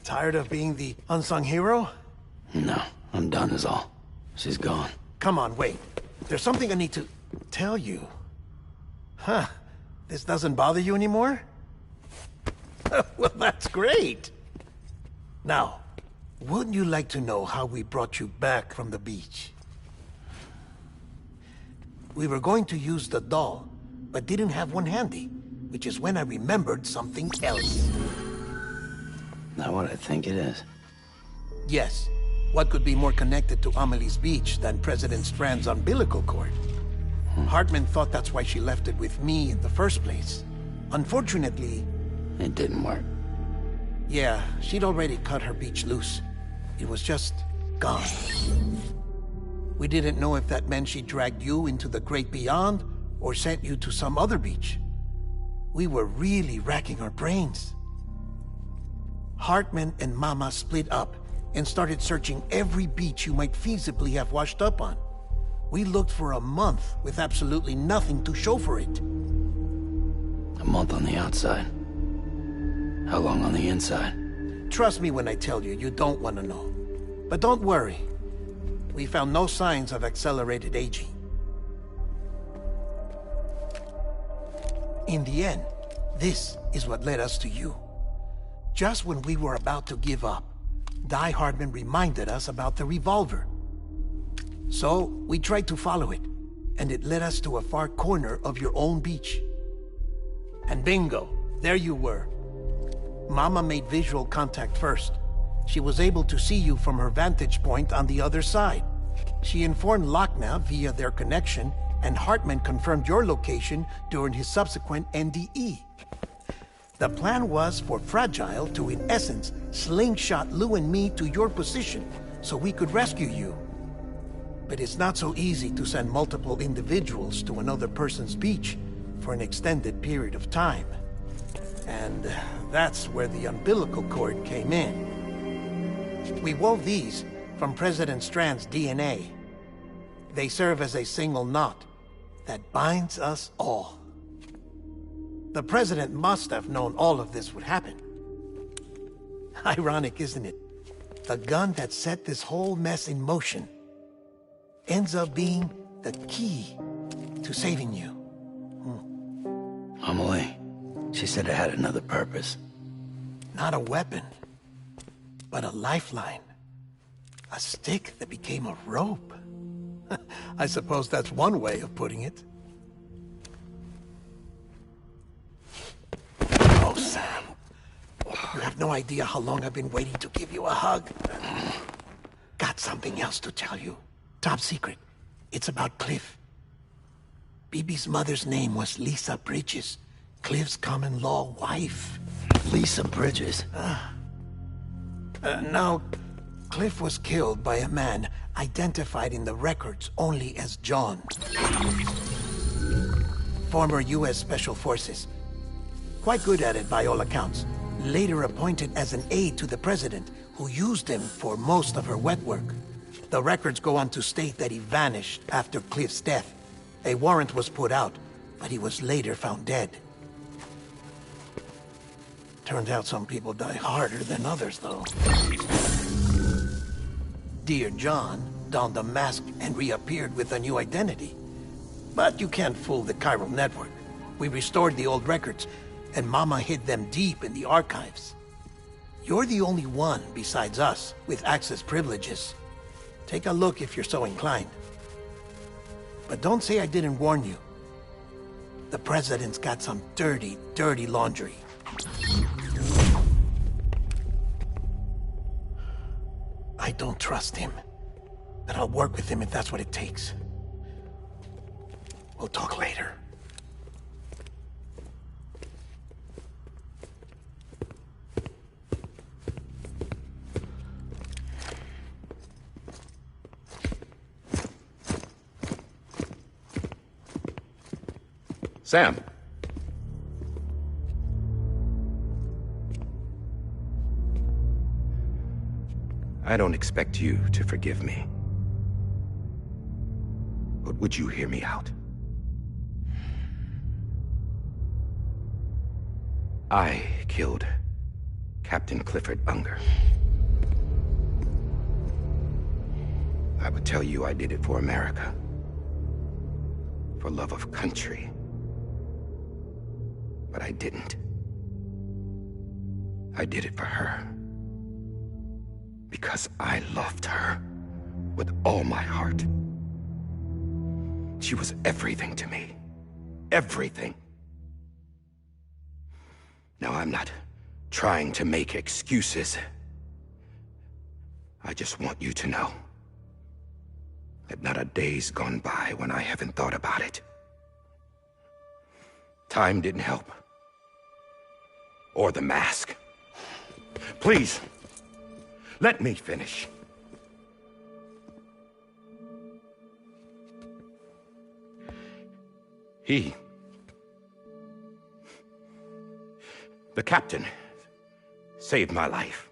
Tired of being the unsung hero? No, I'm done is all. She's gone. Come on, wait. There's something I need to tell you. Huh. This doesn't bother you anymore? Well, that's great. Now, wouldn't you like to know how we brought you back from the beach? We were going to use the doll, but didn't have one handy, which is when I remembered something else. Not what I think it is. Yes. What could be more connected to Amelie's beach than President Strand's umbilical cord? Hartman thought that's why she left it with me in the first place. Unfortunately... It didn't work. Yeah, she'd already cut her beach loose. It was just gone. We didn't know if that meant she dragged you into the great beyond or sent you to some other beach. We were really racking our brains. Hartman and Mama split up and started searching every beach you might feasibly have washed up on. We looked for a month with absolutely nothing to show for it. A month on the outside. How long on the inside? Trust me when I tell you, you don't want to know. But don't worry. We found no signs of accelerated aging. In the end, this is what led us to you. Just when we were about to give up, Die Hardman reminded us about the revolver. So, we tried to follow it, and it led us to a far corner of your own beach. And bingo, there you were. Mama made visual contact first. She was able to see you from her vantage point on the other side. She informed Lochna via their connection, and Hartman confirmed your location during his subsequent NDE. The plan was for Fragile to, in essence, slingshot Lou and me to your position so we could rescue you. But it's not so easy to send multiple individuals to another person's beach for an extended period of time. And that's where the umbilical cord came in. We wove these from President Strand's DNA. They serve as a single knot that binds us all. The President must have known all of this would happen. Ironic, isn't it? The gun that set this whole mess in motion ends up being the key to saving you. Amelie, she said it had another purpose. Not a weapon, but a lifeline. A stick that became a rope. I suppose that's one way of putting it. Oh, Sam. You have have no idea how long I've been waiting to give you a hug. Got something else to tell you. Top secret. It's about Cliff. BB's mother's name was Lisa Bridges, Cliff's common-law wife. Lisa Bridges? Now, Cliff was killed by a man identified in the records only as John. Former U.S. Special Forces. Quite good at it by all accounts. Later appointed as an aide to the president, who used him for most of her wet work. The records go on to state that he vanished after Cliff's death. A warrant was put out, but he was later found dead. Turns out some people die harder than others, though. Dear John donned a mask and reappeared with a new identity. But you can't fool the chiral network. We restored the old records, and Mama hid them deep in the archives. You're the only one, besides us, with access privileges. Take a look if you're so inclined. But don't say I didn't warn you. The president's got some dirty, dirty laundry. I don't trust him, but I'll work with him if that's what it takes. We'll talk later. Sam. I don't expect you to forgive me. But would you hear me out? I killed Captain Clifford Unger. I would tell you I did it for America. For love of country. But I didn't. I did it for her. Because I loved her with all my heart. She was everything to me. Everything. Now, I'm not trying to make excuses. I just want you to know that not a day's gone by when I haven't thought about it. Time didn't help. Or the mask. Please, let me finish. The captain, saved my life.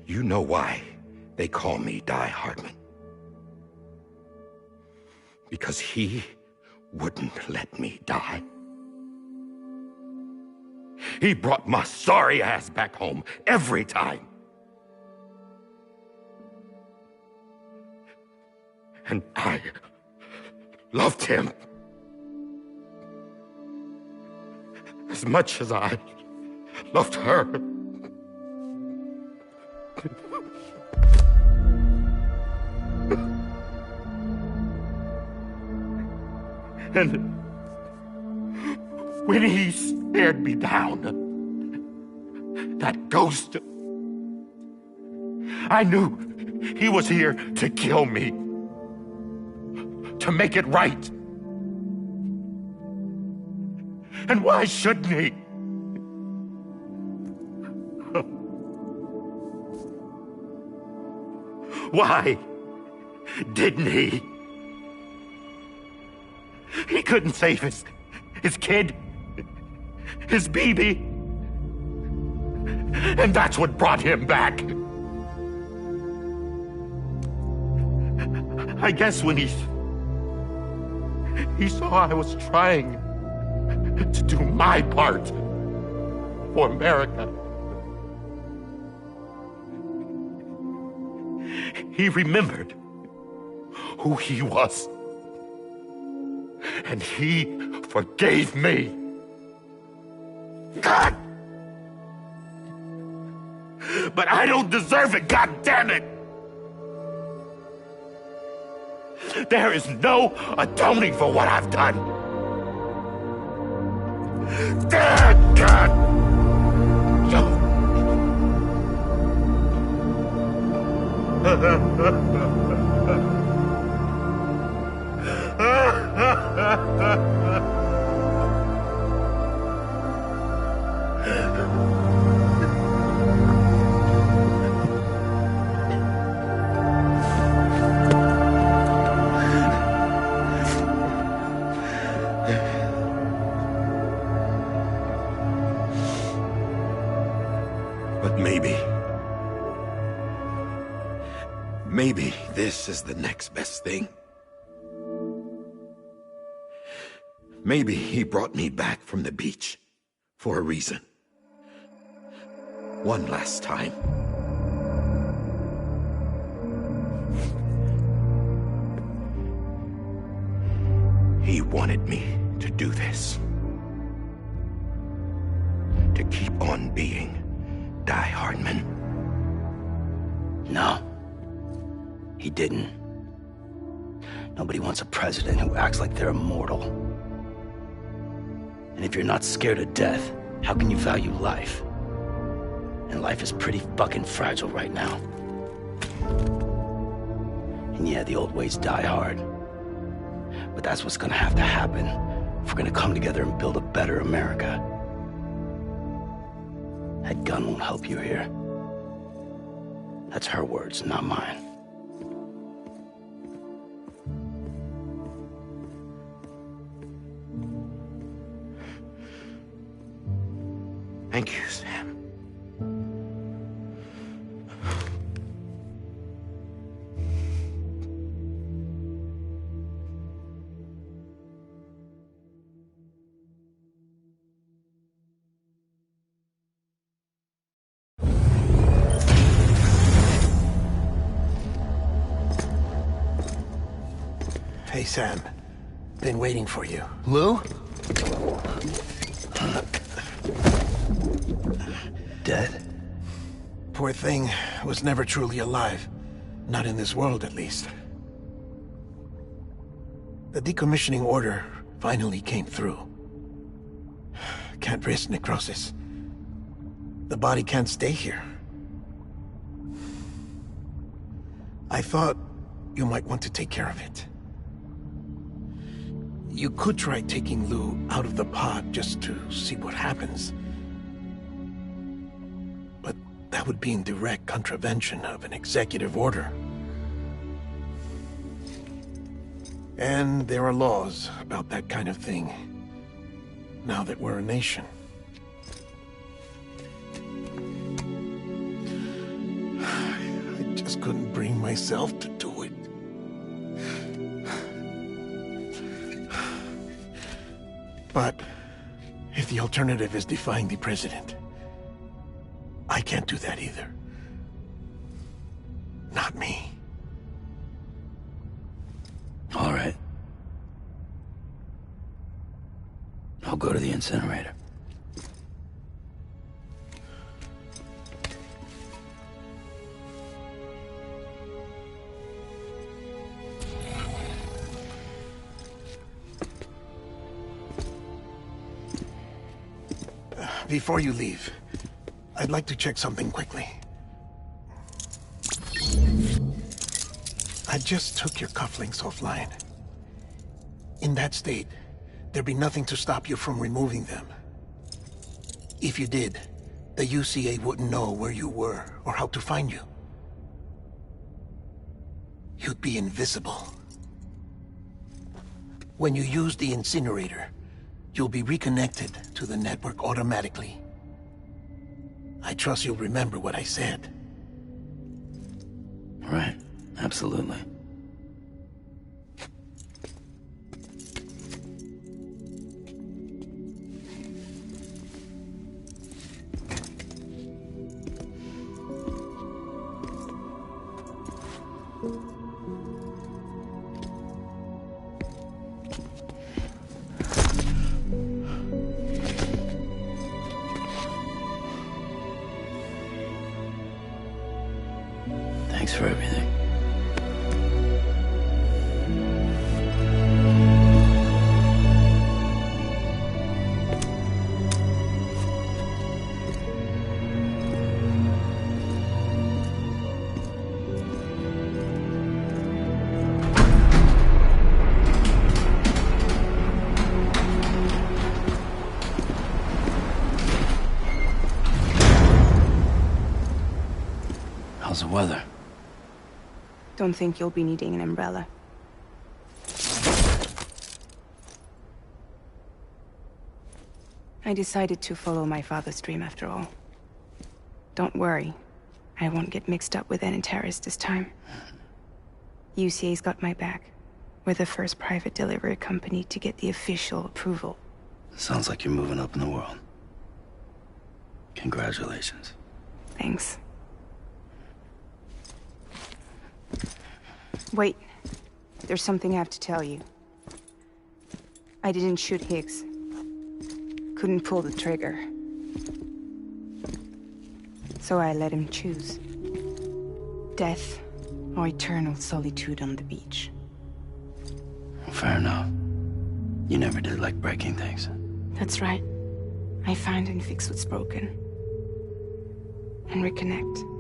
You know why they call me Die Hardman. Because he wouldn't let me die. He brought my sorry ass back home every time. And I loved him as much as I loved her. And when he stared me down, that ghost, I knew he was here to kill me, to make it right. And why shouldn't he? Why didn't he? He couldn't save his kid, his baby. And that's what brought him back. I guess when he saw I was trying to do my part for America, he remembered who he was. And he forgave me. God! But I don't deserve it, God damn it! There is no atoning for what I've done. God! But maybe this is the next best thing. Maybe he brought me back from the beach for a reason. One last time. He wanted me to do this. To keep on being Die Hardman. No. He didn't. Nobody wants a president who acts like they're immortal. And if you're not scared of death, how can you value life? And life is pretty fucking fragile right now. And yeah, the old ways die hard. But that's what's gonna have to happen if we're gonna come together and build a better America. That gun won't help you here. That's her words, not mine. Thank you, Sam. Hey, Sam. Been waiting for you. Lou? Dead? Poor thing was never truly alive. Not in this world, at least. The decommissioning order finally came through. Can't risk necrosis. The body can't stay here. I thought you might want to take care of it. You could try taking Lou out of the pod just to see what happens. But that would be in direct contravention of an executive order. And there are laws about that kind of thing, now that we're a nation. I just couldn't bring myself to do it. But if the alternative is defying the president, I can't do that either. Not me. All right. I'll go to the incinerator. Before you leave, I'd like to check something quickly. I just took your cufflinks offline. In that state, there'd be nothing to stop you from removing them. If you did, the UCA wouldn't know where you were or how to find you. You'd be invisible. When you use the incinerator, you'll be reconnected to the network automatically. I trust you'll remember what I said. Right, absolutely. Thanks for everything. How's the weather? Don't think you'll be needing an umbrella. I decided to follow my father's dream after all. Don't worry. I won't get mixed up with any terrorists this time. UCA's got my back. We're the first private delivery company to get the official approval. Sounds like you're moving up in the world. Congratulations. Thanks. Wait. There's something I have to tell you. I didn't shoot Higgs. Couldn't pull the trigger. So I let him choose. Death or eternal solitude on the beach. Fair enough. You never did like breaking things. That's right. I find and fix what's broken. And reconnect.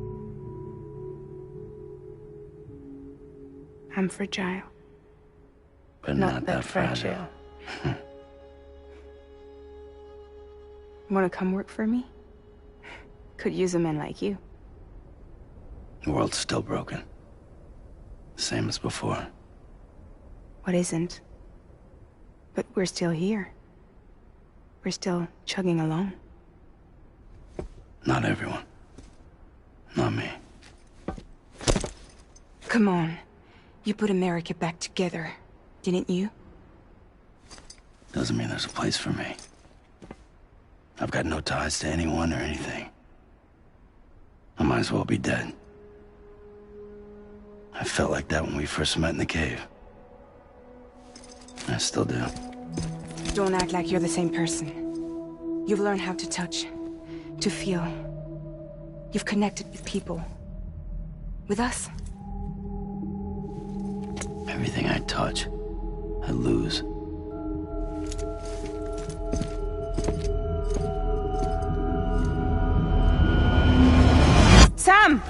I'm fragile. But not that fragile. Wanna come work for me? Could use a man like you. The world's still broken. Same as before. What isn't? But we're still here. We're still chugging along. Not everyone. Not me. Come on. You put America back together, didn't you? Doesn't mean there's a place for me. I've got no ties to anyone or anything. I might as well be dead. I felt like that when we first met in the cave. I still do. Don't act like you're the same person. You've learned how to touch, to feel. You've connected with people. With us. Everything I touch, I lose. Sam!